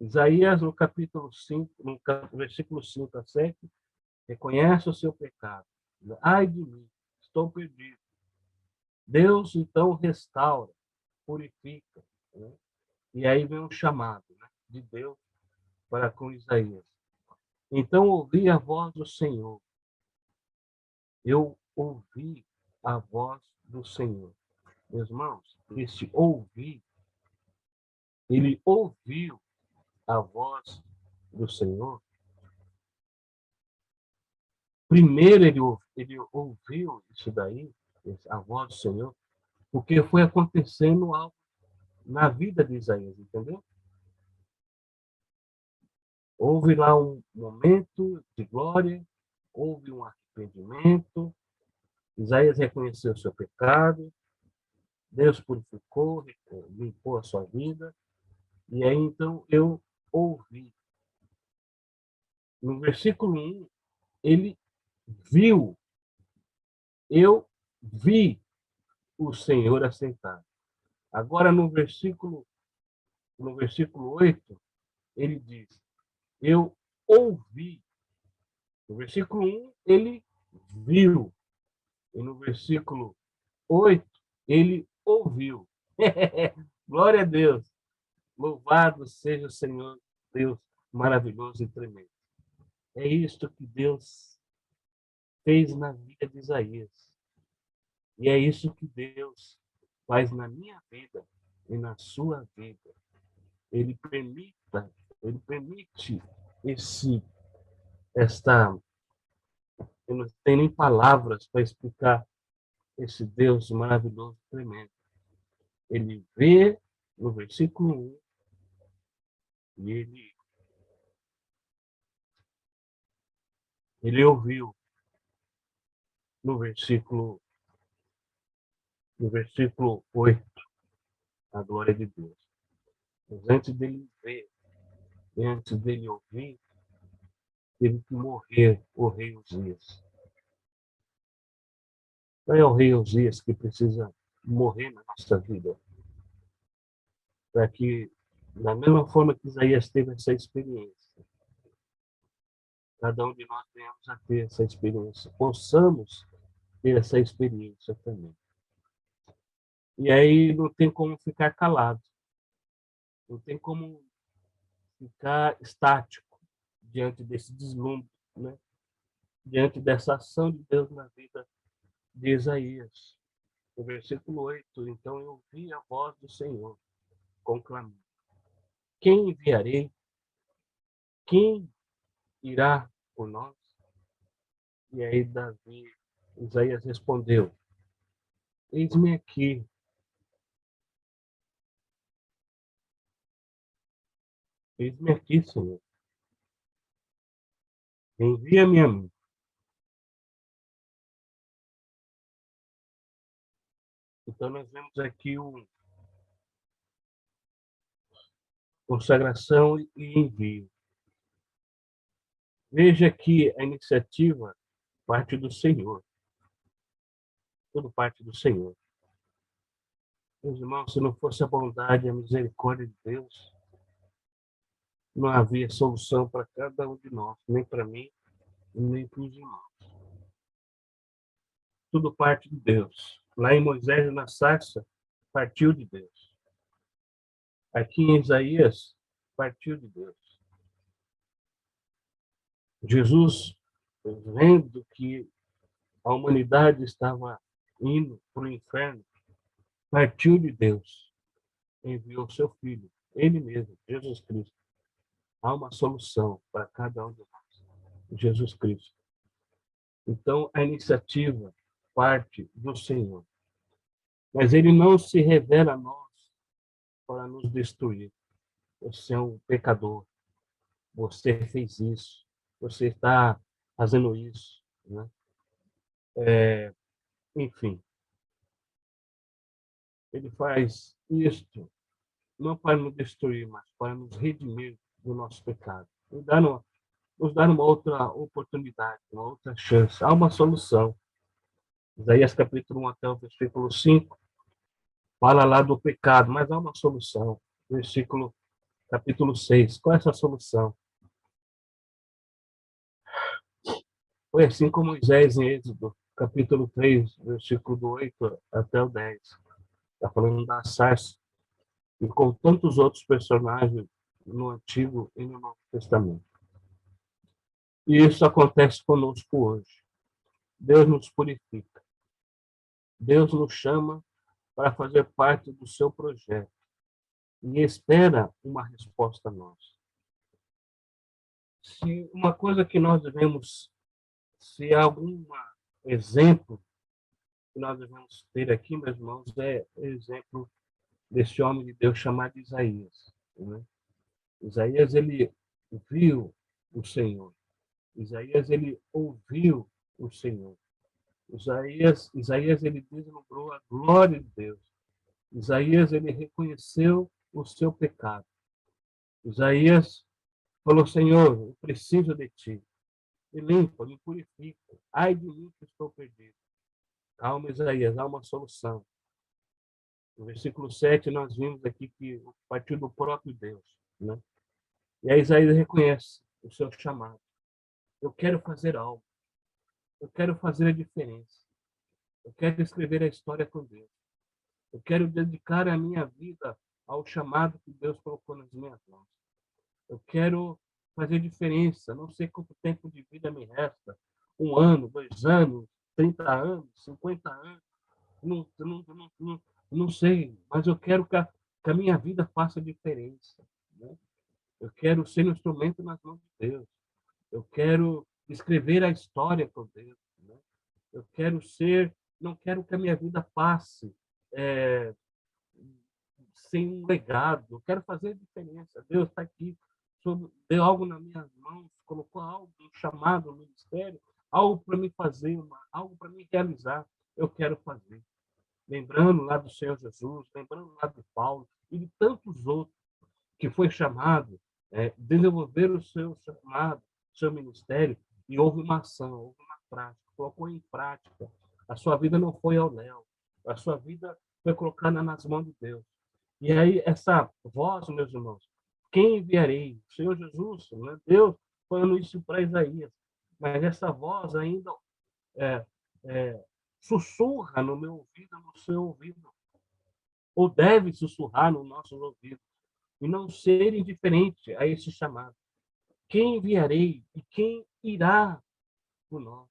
Isaías, no capítulo 5, no versículo 5 a 7, reconhece o seu pecado. Ai de mim, estou perdido. Deus, então, restaura, purifica, né? E aí vem um chamado, né, de Deus para com Isaías. Então ouvi a voz do Senhor. Eu ouvi a voz do Senhor. Meus irmãos, esse ouvir, ele ouviu a voz do Senhor. Primeiro ele ouviu isso daí, a voz do Senhor, porque foi acontecendo algo na vida de Isaías, entendeu? Houve lá um momento de glória, houve um arrependimento, Isaías reconheceu o seu pecado, Deus purificou, limpou a sua vida, e aí então eu ouvi. No versículo 1, ele viu, eu vi o Senhor assentado. Agora no versículo 8, ele diz, eu ouvi. No versículo 1, ele viu. E no versículo 8, ele ouviu. Glória a Deus. Louvado seja o Senhor, Deus maravilhoso e tremendo. É isto que Deus fez na vida de Isaías. E é isso que Deus faz na minha vida e na sua vida. Ele permite esta, eu não tenho nem palavras para explicar esse Deus maravilhoso e tremendo. Ele vê no versículo 1 e ele ouviu no versículo 8 a glória de Deus. Mas antes dele ver, e antes dele ouvir, teve que morrer o rei Uzias. Não é o rei Uzias que precisa morrer na nossa vida, para que, da mesma forma que Isaías teve essa experiência, cada um de nós venhamos a ter essa experiência, possamos ter essa experiência também. E aí não tem como ficar calado, não tem como ficar estático diante desse deslumbre, né? Diante dessa ação de Deus na vida de Isaías. No versículo 8, então eu ouvi a voz do Senhor conclamando: quem enviarei? Quem irá por nós? E aí Isaías respondeu: eis-me aqui. Eis-me aqui, Senhor. Envia-me a mim. Então nós vemos aqui consagração e envio. Veja que a iniciativa parte do Senhor. Tudo parte do Senhor. Meus irmãos, se não fosse a bondade e a misericórdia de Deus, não havia solução para cada um de nós, nem para mim, nem para os irmãos. Tudo parte de Deus. Lá em Moisés, na sarça, partiu de Deus. Aqui em Isaías, partiu de Deus. Jesus, vendo que a humanidade estava indo para o inferno, partiu de Deus, enviou seu Filho, Ele mesmo, Jesus Cristo. Há uma solução para cada um de nós, Jesus Cristo. Então, a iniciativa parte do Senhor. Mas Ele não se revela a nós para nos destruir. Você é um pecador, você fez isso, você está fazendo isso, né? Enfim, Ele faz isto não para nos destruir, mas para nos redimir do nosso pecado. Nos dar uma outra oportunidade, uma outra chance. Há uma solução. Isaías capítulo 1 até o versículo 5 fala lá do pecado, mas há uma solução. Versículo capítulo 6. Qual é essa solução? Foi assim com Moisés em Êxodo, capítulo 3, versículo do 8 até o 10. Está falando da sarça. E com tantos outros personagens no Antigo e no Novo Testamento. E isso acontece conosco hoje. Deus nos purifica. Deus nos chama para fazer parte do seu projeto. E espera uma resposta a nós. Se uma coisa que nós devemos, se há algum exemplo que nós devemos ter aqui, meus irmãos, é o exemplo desse homem de Deus chamado Isaías. Né? Isaías, ele viu o Senhor. Isaías, ele ouviu o Senhor. Isaías, ele deslumbrou a glória de Deus. Isaías, ele reconheceu o seu pecado. Isaías falou, Senhor, eu preciso de ti. Me limpa, me purifica. Ai de mim que estou perdido. Calma, Isaías, há uma solução. No versículo 7, nós vimos aqui que partiu do próprio Deus. Né? E aí Isaías reconhece o seu chamado. Eu quero fazer algo. Eu quero fazer a diferença. Eu quero escrever a história com Deus. Eu quero dedicar a minha vida ao chamado que Deus colocou nas minhas mãos. Eu quero fazer diferença. Não sei quanto tempo de vida me resta. 1 ano, 2 anos, 30 anos, 50 anos. Não sei, mas eu quero que a minha vida faça diferença. Né? Eu quero ser um instrumento nas mãos de Deus. Eu quero escrever a história com Deus. Né? Eu quero ser, não quero que a minha vida passe sem um legado. Eu quero fazer diferença. Deus está aqui, deu algo nas minhas mãos, colocou algo, um chamado, um ministério, algo para me fazer, algo para me realizar. Eu quero fazer. Lembrando lá do Senhor Jesus, lembrando lá de Paulo e de tantos outros que foi chamado, desenvolver o seu chamado, seu ministério, e houve uma ação, houve uma prática, colocou em prática. A sua vida não foi ao léu, a sua vida foi colocada nas mãos de Deus. E aí, essa voz, meus irmãos, quem enviarei? O Senhor Jesus, né? Deus falando isso para Isaías. Mas essa voz ainda sussurra no meu ouvido, no seu ouvido. Ou deve sussurrar no nosso ouvido. E não ser indiferente a esse chamado. Quem enviarei e quem irá por nós?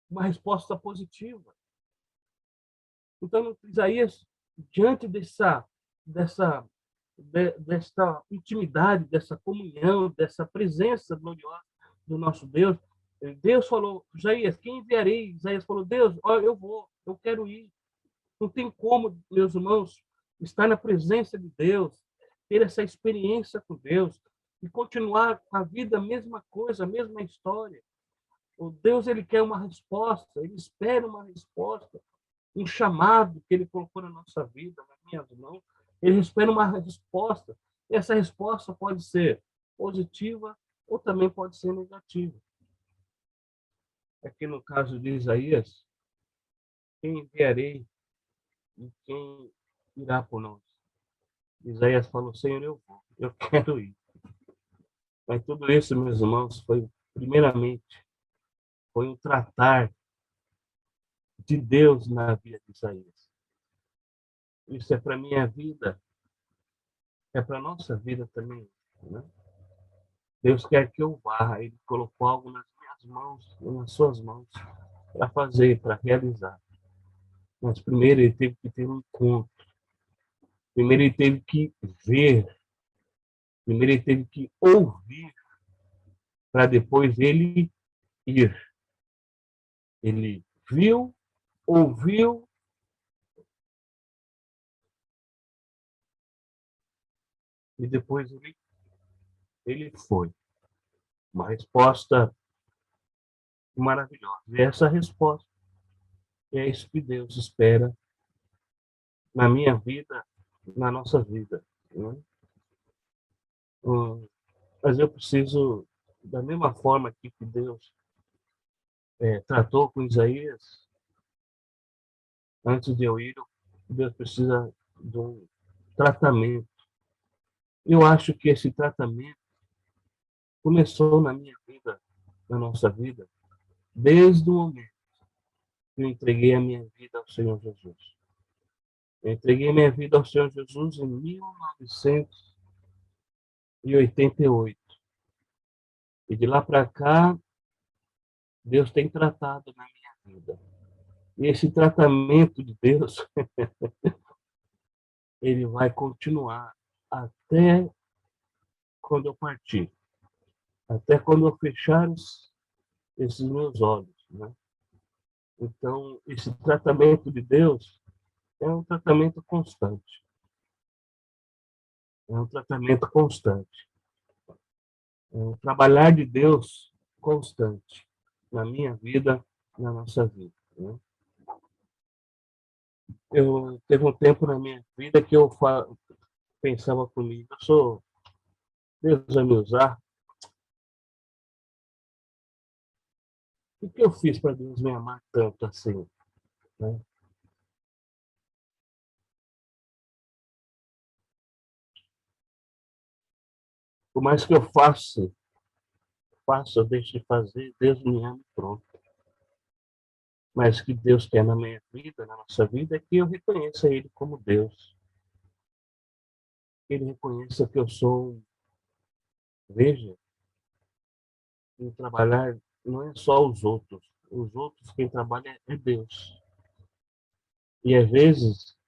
Uma resposta positiva. Então, Isaías, diante dessa intimidade, dessa comunhão, dessa presença gloriosa do nosso Deus, Deus falou, Isaías, quem enviarei? Isaías falou, Deus, olha, eu vou, eu quero ir. Não tem como, meus irmãos, estar na presença de Deus, ter essa experiência com Deus e continuar com a vida a mesma coisa, a mesma história. O Deus, ele quer uma resposta, ele espera uma resposta, um chamado que ele colocou na nossa vida, nas minhas mãos. Ele espera uma resposta. E essa resposta pode ser positiva ou também pode ser negativa. Aqui no caso de Isaías, quem enviarei e quem irá por nós? Isaías falou, Senhor, eu vou, eu quero ir. Mas tudo isso, meus irmãos, foi, primeiramente, foi um tratar de Deus na vida de Isaías. Isso é para a minha vida, é para a nossa vida também, né? Deus quer que eu vá, Ele colocou algo nas minhas mãos, nas suas mãos, para fazer, para realizar. Mas primeiro Ele teve que ter um encontro, primeiro Ele teve que ver, primeiro Ele teve que ouvir, para depois Ele ir. Ele viu, ouviu, e depois ele foi. Uma resposta maravilhosa. E essa resposta é isso que Deus espera na minha vida, na nossa vida, né? Mas eu preciso, da mesma forma que Deus tratou com Isaías, antes de eu ir, Deus precisa de um tratamento. Eu acho que esse tratamento começou na minha vida, na nossa vida, desde o momento que eu entreguei a minha vida ao Senhor Jesus. Eu entreguei minha vida ao Senhor Jesus em 1988. E de lá para cá, Deus tem tratado na minha vida. E esse tratamento de Deus, ele vai continuar até quando eu partir. Até quando eu fechar esses meus olhos, né? Então, esse tratamento de Deus é um tratamento constante. É um tratamento constante. É um trabalhar de Deus constante na minha vida, na nossa vida, né? Eu teve um tempo na minha vida que eu pensava comigo, Deus vai me usar. O que eu fiz para Deus me amar tanto assim, né? Por mais que eu faça, eu deixe de fazer, Deus me ama e pronto. Mas o que Deus quer na minha vida, na nossa vida, é que eu reconheça Ele como Deus. Que Ele reconheça que eu sou, veja, em trabalhar não é só os outros. Os outros, quem trabalha é Deus. E às vezes,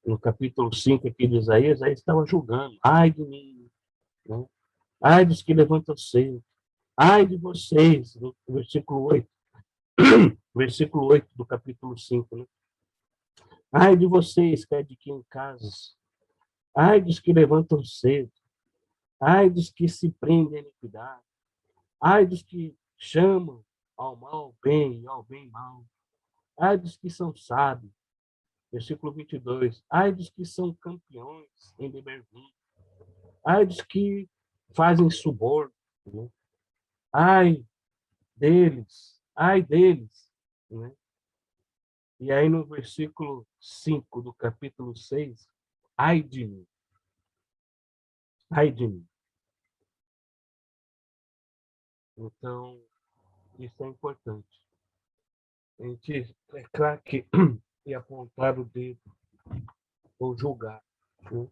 no capítulo 5 aqui de Isaías, aí estava julgando. Ai de mim, né? Ai dos que levantam cedo. Ai de vocês, no versículo 8. Versículo 8 do capítulo 5, né? Ai de vocês que adquirem casas. Ai dos que levantam cedo. Ai dos que se prendem à iniquidade. Ai dos que chamam ao mal bem e ao bem mal. Ai dos que são sábios. Versículo 22. Ai dos que são campeões em beber vinho. Ai dos que fazem suborno, né? Ai ai deles, né? E aí no versículo 5 do capítulo 6, ai de mim, ai de mim. Então, isso é importante. A gente é craque e apontar o dedo ou julgar, né?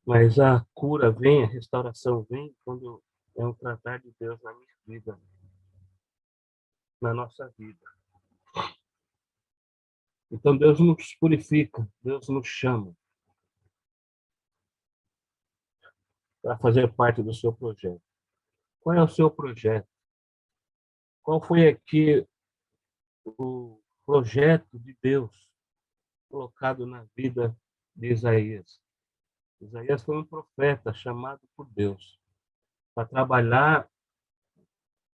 Mas a cura vem, a restauração vem quando é um tratar de Deus na minha vida, na nossa vida. Então Deus nos purifica, Deus nos chama para fazer parte do seu projeto. Qual é o seu projeto? Qual foi aqui o projeto de Deus colocado na vida de Isaías? Isaías foi um profeta chamado por Deus para trabalhar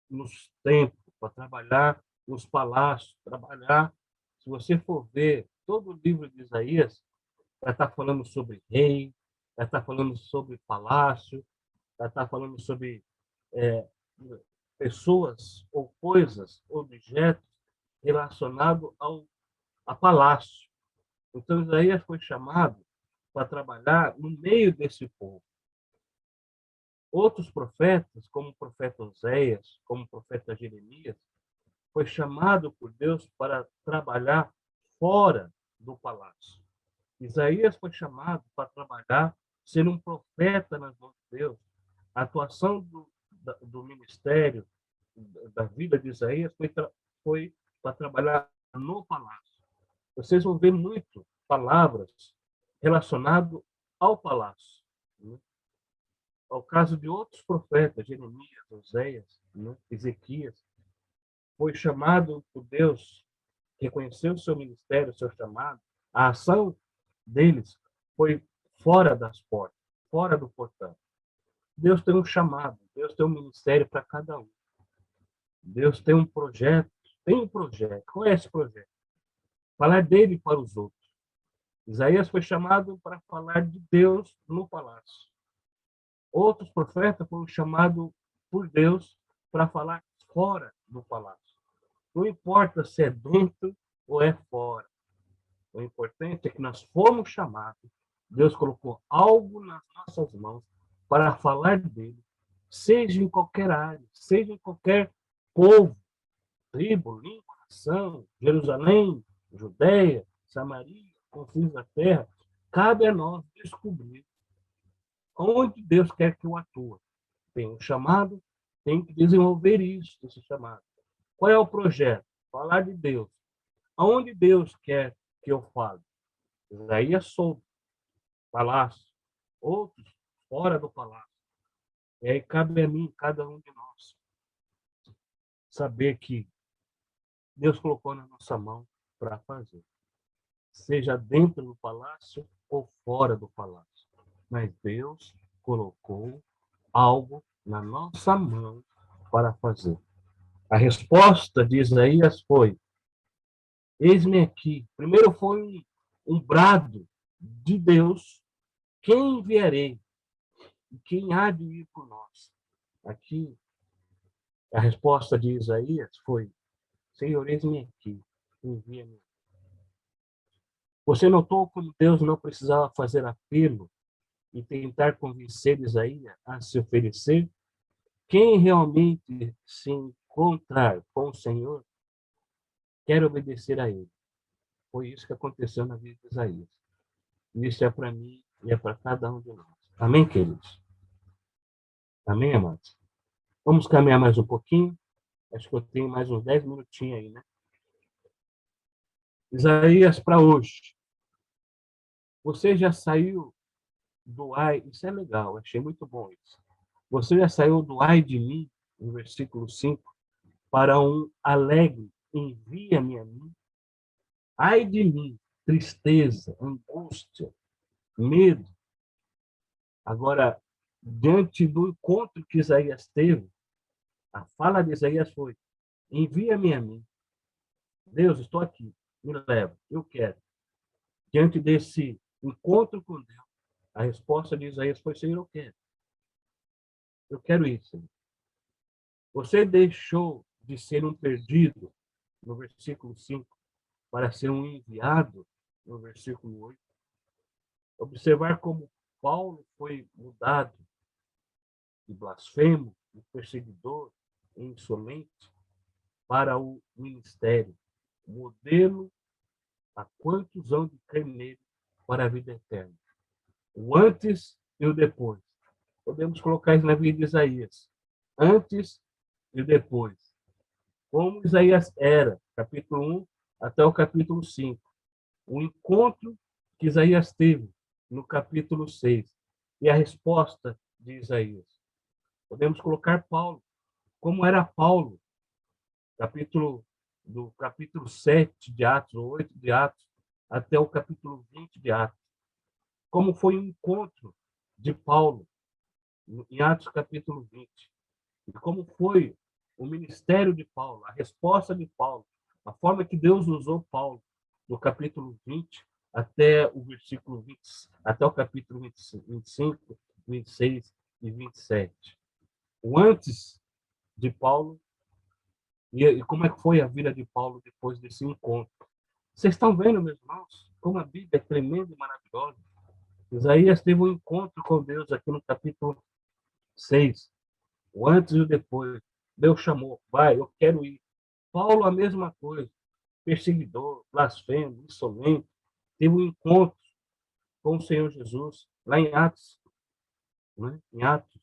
nos templos, para trabalhar nos palácios, trabalhar. Se você for ver todo o livro de Isaías, vai estar falando sobre rei, vai estar falando sobre palácio, vai estar falando sobre é, pessoas ou coisas, objetos relacionados a palácio. Então, Isaías foi chamado para trabalhar no meio desse povo. Outros profetas, como o profeta Oséias, como o profeta Jeremias, foi chamado por Deus para trabalhar fora do palácio. Isaías foi chamado para trabalhar, ser um profeta nas mãos de Deus. A atuação do ministério, da vida de Isaías, foi para trabalhar no palácio. Vocês vão ver muito palavras relacionadas ao palácio. Né? Ao caso de outros profetas, Jeremias, Oséias, né? Ezequias, foi chamado por Deus, reconheceu o seu ministério, o seu chamado, a ação deles foi fora das portas, fora do portão. Deus tem um chamado, Deus tem um ministério para cada um. Deus tem um projeto, tem um projeto. Qual é esse projeto? Falar dele para os outros. Isaías foi chamado para falar de Deus no palácio. Outros profetas foram chamados por Deus para falar fora do palácio. Não importa se é dentro ou é fora. O importante é que nós fomos chamados. Deus colocou algo nas nossas mãos para falar dele, seja em qualquer área, seja em qualquer povo, tribo, língua, nação, Jerusalém, Judeia, Samaria, confins da terra. Cabe a nós descobrir onde Deus quer que eu atue. Tem um chamado, tem que desenvolver isso, esse chamado. Qual é o projeto? Falar de Deus. Aonde Deus quer que eu fale? Isaías soube, palácio. Outros fora do palácio. E aí cabe a mim, cada um de nós, saber que Deus colocou na nossa mão para fazer. Seja dentro do palácio ou fora do palácio. Mas Deus colocou algo na nossa mão para fazer. A resposta de Isaías foi: eis-me aqui. Primeiro foi um brado de Deus: quem enviarei? E quem há de ir por nós? Aqui, a resposta de Isaías foi: Senhor, eis-me aqui, envia-me. Você notou como Deus não precisava fazer apelo e tentar convencer Isaías a se oferecer? Quem realmente se encontrar com o Senhor quer obedecer a Ele. Foi isso que aconteceu na vida de Isaías. E isso é para mim e é para cada um de nós. Amém, queridos? Amém, amados? Vamos caminhar mais um pouquinho. Acho que eu tenho mais uns 10 minutinhos aí, né? Isaías para hoje. Você já saiu do ai, isso é legal, achei muito bom isso. Você já saiu do ai de mim, no versículo 5, para um alegre, envia-me a mim. Ai de mim, tristeza, angústia, medo. Agora, diante do encontro que Isaías teve, a fala de Isaías foi: envia-me a mim. Deus, estou aqui, me leva, eu quero. Diante desse encontro com Deus, a resposta de Isaías foi: Senhor, eu quero. Eu quero isso. Você deixou de ser um perdido, no versículo 5, para ser um enviado, no versículo 8. Observar como Paulo foi mudado de blasfemo, de perseguidor, insolente, para o ministério, modelo a quantos hão de crer nele para a vida eterna. O antes e o depois. Podemos colocar isso na vida de Isaías. Antes e depois. Como Isaías era, capítulo 1 até o capítulo 5. O encontro que Isaías teve no capítulo 6. E a resposta de Isaías. Podemos colocar Paulo. Como era Paulo, do capítulo 7 de Atos, ou 8 de Atos, até o capítulo 20 de Atos. Como foi o encontro de Paulo em Atos capítulo 20. E como foi o ministério de Paulo, a resposta de Paulo, a forma que Deus usou Paulo do capítulo 20 até o versículo 20, até o capítulo 25, 26 e 27. O antes de Paulo e como é que foi a vida de Paulo depois desse encontro. Vocês estão vendo, meus irmãos, como a Bíblia é tremenda e maravilhosa. Isaías teve um encontro com Deus aqui no capítulo 6. O antes e o depois. Deus chamou, vai, eu quero ir. Paulo, a mesma coisa. Perseguidor, blasfemo, insolente, teve um encontro com o Senhor Jesus, lá em Atos, né? Em Atos,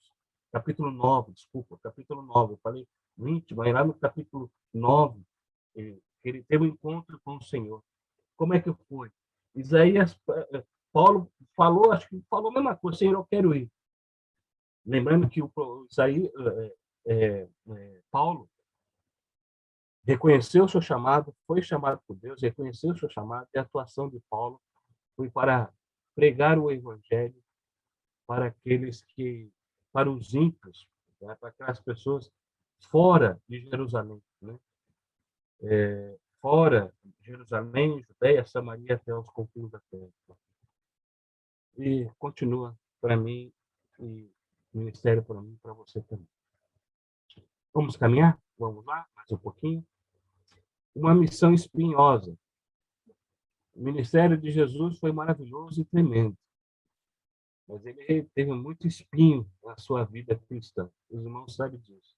capítulo 9, desculpa, capítulo 9, eu falei 20, mas lá no capítulo 9, ele teve um encontro com o Senhor. Como é que foi? Isaías, Paulo falou, acho que falou a mesma coisa, Senhor, eu quero ir. Lembrando que Isaías, Paulo reconheceu o seu chamado, foi chamado por Deus, reconheceu o seu chamado, e a atuação de Paulo foi para pregar o evangelho para para os ímpios, né? Para aquelas pessoas fora de Jerusalém, né? Fora de Jerusalém, Judeia, Samaria, até os confins da terra. E continua para mim, e ministério para mim, para você também. Vamos caminhar? Vamos lá, mais um pouquinho. Uma missão espinhosa. O ministério de Jesus foi maravilhoso e tremendo, mas ele teve muito espinho na sua vida cristã. Os irmãos sabem disso.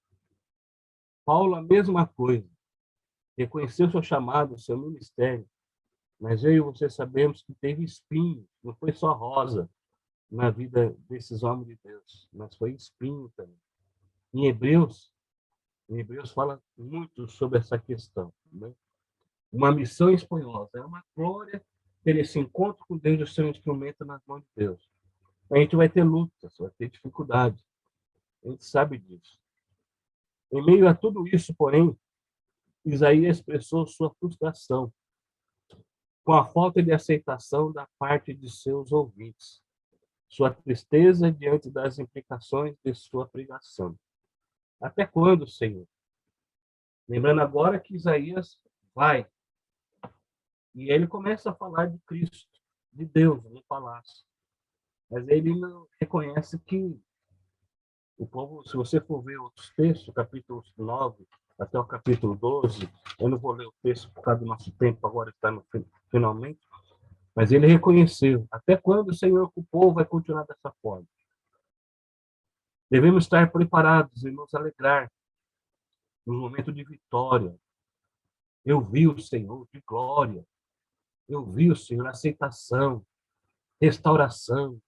Paulo, a mesma coisa. Reconheceu seu chamado, seu ministério, mas eu e você sabemos que teve espinho, não foi só rosa na vida desses homens de Deus, mas foi espinho também. Em Hebreus fala muito sobre essa questão, né? Uma missão espinhosa, é uma glória ter esse encontro com Deus e ser um instrumento nas mãos de Deus. A gente vai ter lutas, vai ter dificuldade, a gente sabe disso. Em meio a tudo isso, porém, Isaías expressou sua frustração com a falta de aceitação da parte de seus ouvintes, sua tristeza diante das implicações de sua pregação. Até quando, Senhor? Lembrando agora que Isaías vai e ele começa a falar de Cristo, de Deus, no palácio. Mas ele não reconhece que o povo, se você for ver outros textos, capítulo 9 até o capítulo 12, eu não vou ler o texto por causa do nosso tempo, agora está no finalmente, mas ele reconheceu. Até quando, Senhor, que o povo vai continuar dessa forma? Devemos estar preparados e nos alegrar no momento de vitória. Eu vi o Senhor de glória. Eu vi o Senhor aceitação, restauração.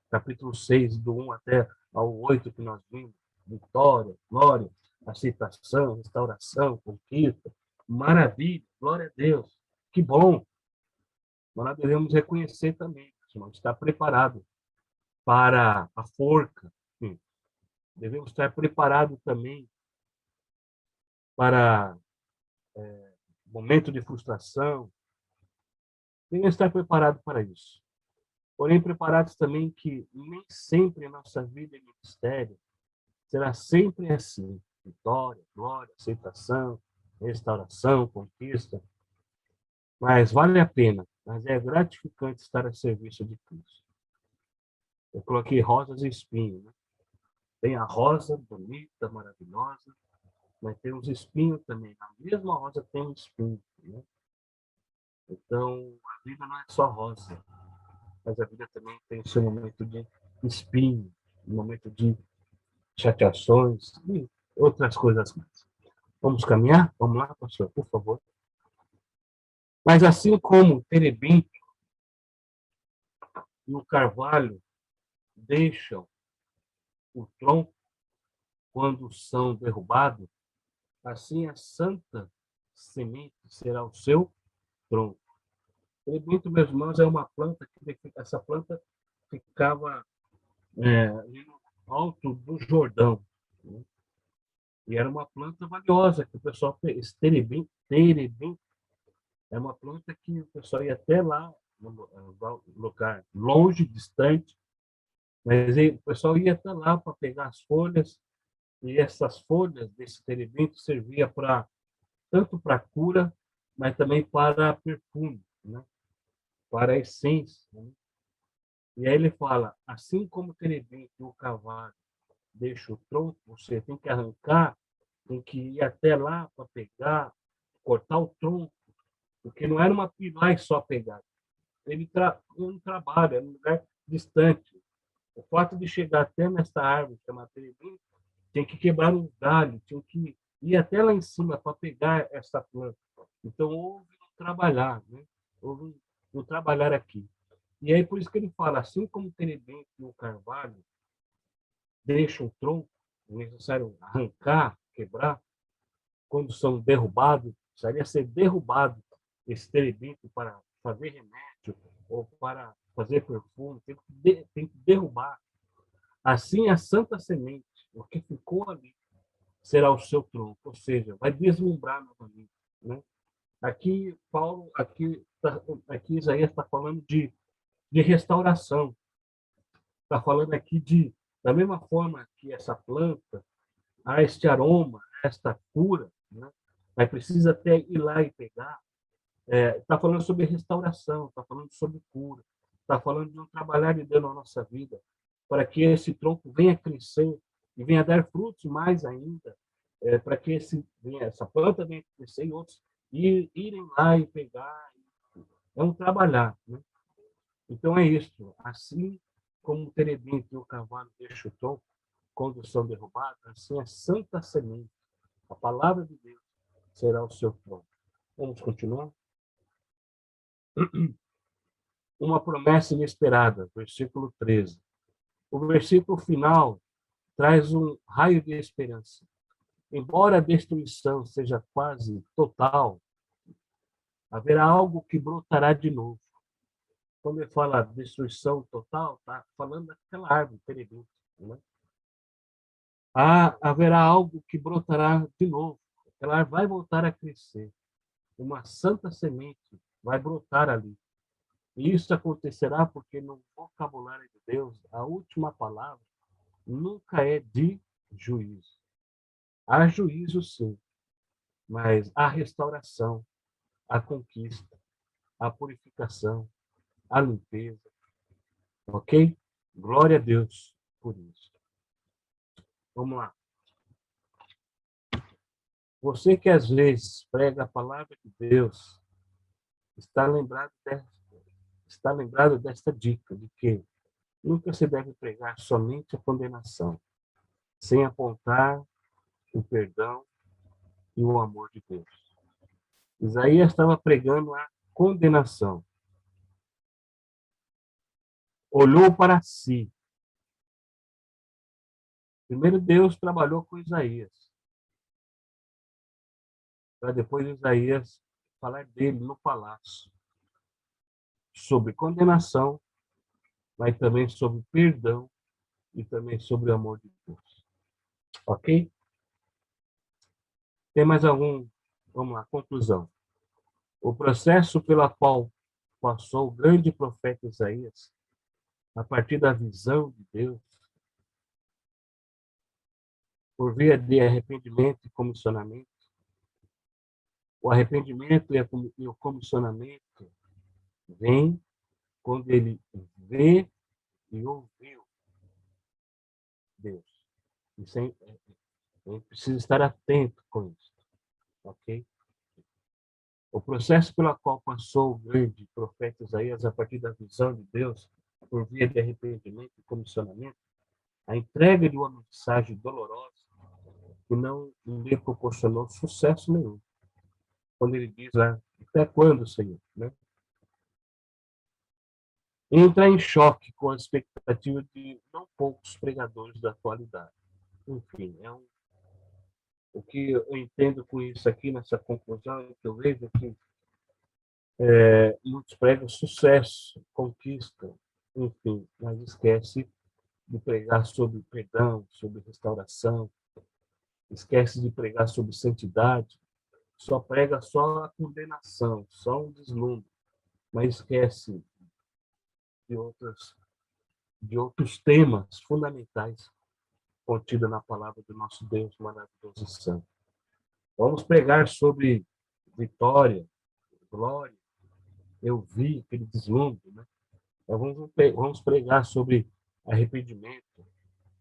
Capítulo 6, do 1 até ao 8 que nós vimos. Vitória, glória, aceitação, restauração, conquista. Maravilha, glória a Deus. Que bom. Mas nós devemos reconhecer também, irmão, estar preparado para a forca. Devemos estar preparados também para momento de frustração. Devemos estar preparados para isso. Porém, preparados também que nem sempre a nossa vida e ministério será sempre assim. Vitória, glória, aceitação, restauração, conquista. Mas vale a pena. Mas é gratificante estar a serviço de Cristo. Eu coloquei rosas e espinhos, né? Tem a rosa bonita, maravilhosa, mas tem os espinhos também. A mesma rosa tem um espinho, né? Então, a vida não é só rosa, mas a vida também tem o seu momento de espinho, um momento de chateações e outras coisas mais. Vamos caminhar? Vamos lá, pastor, por favor. Mas assim como o terebinto e o carvalho deixam o tronco quando são derrubados, assim a santa semente será o seu tronco. O terebinto, meus irmãos, é uma planta que essa planta ficava no alto do Jordão, né? E era uma planta valiosa que o pessoal fez. Terebinto é uma planta que o pessoal ia até lá, no lugar longe, distante, mas o pessoal ia até lá para pegar as folhas, e essas folhas desse terebinto servia tanto para cura, mas também para perfume, né? Para essência, né? E aí ele fala, assim como o terebinto e o cavalo deixa o tronco, você tem que arrancar, tem que ir até lá para pegar, cortar o tronco, porque não era uma pilha só pegar. Ele um trabalho, era um lugar distante. O fato de chegar até nessa árvore, chamada terebinto, tem que quebrar um galho, tem que ir até lá em cima para pegar essa planta. Então, houve um trabalhar, né? No trabalhar aqui. E aí, por isso que ele fala, assim como o terebinto e o carvalho deixam o tronco, é necessário arrancar, quebrar, quando são derrubados, precisaria ser derrubado esse terebinto para fazer remédio ou para fazer perfume, tem que derrubar. Assim, a santa semente, o que ficou ali, será o seu tronco, ou seja, vai deslumbrar novamente, né? Aqui, Paulo, aqui Isaías está falando de restauração, está falando aqui da mesma forma que essa planta, há este aroma, esta cura, né? Mas precisa até ir lá e pegar. Está falando sobre restauração, está falando sobre cura, está falando de um trabalhar de Deus na nossa vida, para que esse tronco venha crescer e venha dar frutos mais ainda, para que essa planta venha crescer e outros irem lá e pegar. É um trabalhar, né? Então é isso. Assim como o terebinto e o cavalo deixam o tronco, quando são derrubados, assim a santa semente, a palavra de Deus, será o seu tronco. Vamos continuar? Uma promessa inesperada, versículo 13. O versículo final traz um raio de esperança. Embora a destruição seja quase total, haverá algo que brotará de novo. Quando ele fala destruição total, está falando daquela árvore terebinto, né? Haverá algo que brotará de novo. Ela vai voltar a crescer. Uma santa semente vai brotar ali. E isso acontecerá porque no vocabulário de Deus, a última palavra nunca é de juízo. Há juízo, sim, mas há restauração, a conquista, a purificação, a limpeza. Ok? Glória a Deus por isso. Vamos lá. Você que às vezes prega a palavra de Deus, está lembrado desta dica de que nunca se deve pregar somente a condenação, sem apontar o perdão e o amor de Deus. Isaías estava pregando a condenação. Olhou para si. Primeiro Deus trabalhou com Isaías, para depois Isaías falar dele no palácio, sobre condenação, mas também sobre perdão e também sobre o amor de Deus. Ok? Tem mais algum? Vamos lá, conclusão. O processo pela qual passou o grande profeta Isaías, a partir da visão de Deus, por via de arrependimento e comissionamento. O arrependimento e o comissionamento vem quando ele vê e ouviu Deus. Isso a gente precisa estar atento com isso, ok? O processo pelo qual passou o grande profeta Isaías a partir da visão de Deus, por via de arrependimento e comissionamento, a entrega de uma mensagem dolorosa que não lhe proporcionou sucesso nenhum. Quando ele diz lá, até quando, Senhor? Né? Entra em choque com a expectativa de não poucos pregadores da atualidade. Enfim, o que eu entendo com isso aqui, nessa conclusão, é que eu vejo que muitos pregam sucesso, conquista, enfim, mas esquece de pregar sobre perdão, sobre restauração, esquece de pregar sobre santidade, só prega só a condenação, só um deslumbre, mas esquece de outros temas fundamentais contidos na palavra do nosso Deus maravilhoso e santo. Vamos pregar sobre vitória, glória, eu vi aquele deslumbre, né? Então, vamos pregar sobre arrependimento,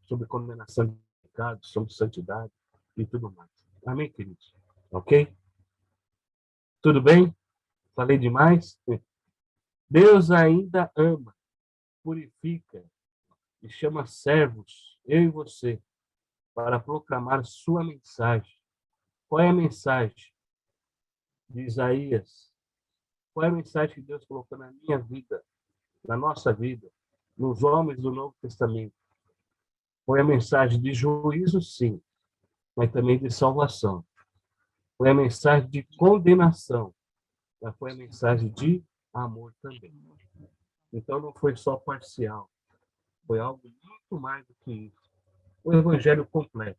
sobre condenação de pecado, sobre santidade e tudo mais. Amém, queridos? Ok? Tudo bem? Falei demais? Deus ainda ama, purifica e chama servos, eu e você, para proclamar sua mensagem. Qual é a mensagem de Isaías Qual é a mensagem que Deus colocou na minha vida, na nossa vida, nos homens do Novo Testamento? Foi a mensagem de juízo, sim, mas também de salvação. Foi a mensagem de condenação, mas foi a mensagem de amor também. Então não foi só parcial, foi algo muito mais do que isso. O evangelho completo.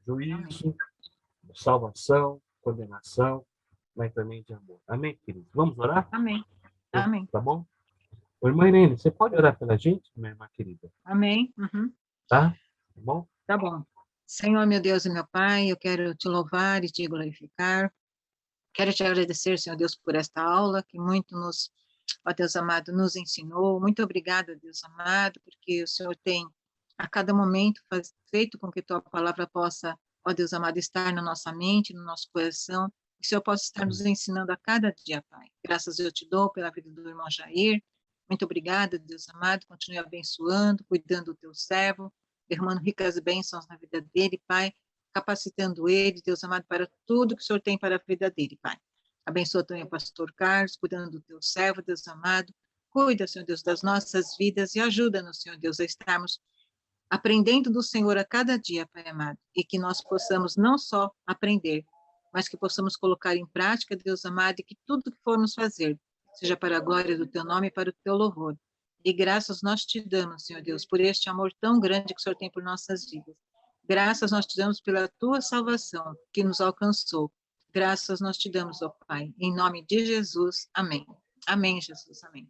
Juízo, salvação, condenação, mas também de amor. Amém, queridos? Vamos orar? Amém. Amém. Tá bom? Ô, irmã Irene, você pode orar pela gente, minha irmã querida? Amém. Uhum. Tá? Tá bom? Tá bom. Senhor, meu Deus e meu Pai, eu quero te louvar e te glorificar. Quero te agradecer, Senhor Deus, por esta aula que muito nos, ó Deus amado, nos ensinou. Muito obrigada, Deus amado, porque o Senhor tem a cada momento feito com que tua palavra possa, ó Deus amado, estar na nossa mente, no nosso coração, que o Senhor possa estar nos ensinando a cada dia, Pai. Graças eu te dou pela vida do irmão Jair. Muito obrigada, Deus amado. Continue abençoando, cuidando do teu servo, derramando ricas bênçãos na vida dele, Pai, capacitando ele, Deus amado, para tudo que o Senhor tem para a vida dele, Pai. Abençoa também o pastor Carlos, cuidando do teu servo, Deus amado. Cuida, Senhor Deus, das nossas vidas e ajuda-nos, Senhor Deus, a estarmos aprendendo do Senhor a cada dia, Pai amado, e que nós possamos não só aprender, mas que possamos colocar em prática, Deus amado, e que tudo que formos fazer seja para a glória do teu nome e para o teu louvor. E graças nós te damos, Senhor Deus, por este amor tão grande que o Senhor tem por nossas vidas. Graças nós te damos pela tua salvação que nos alcançou. Graças nós te damos, ó Pai. Em nome de Jesus. Amém. Amém, Jesus. Amém.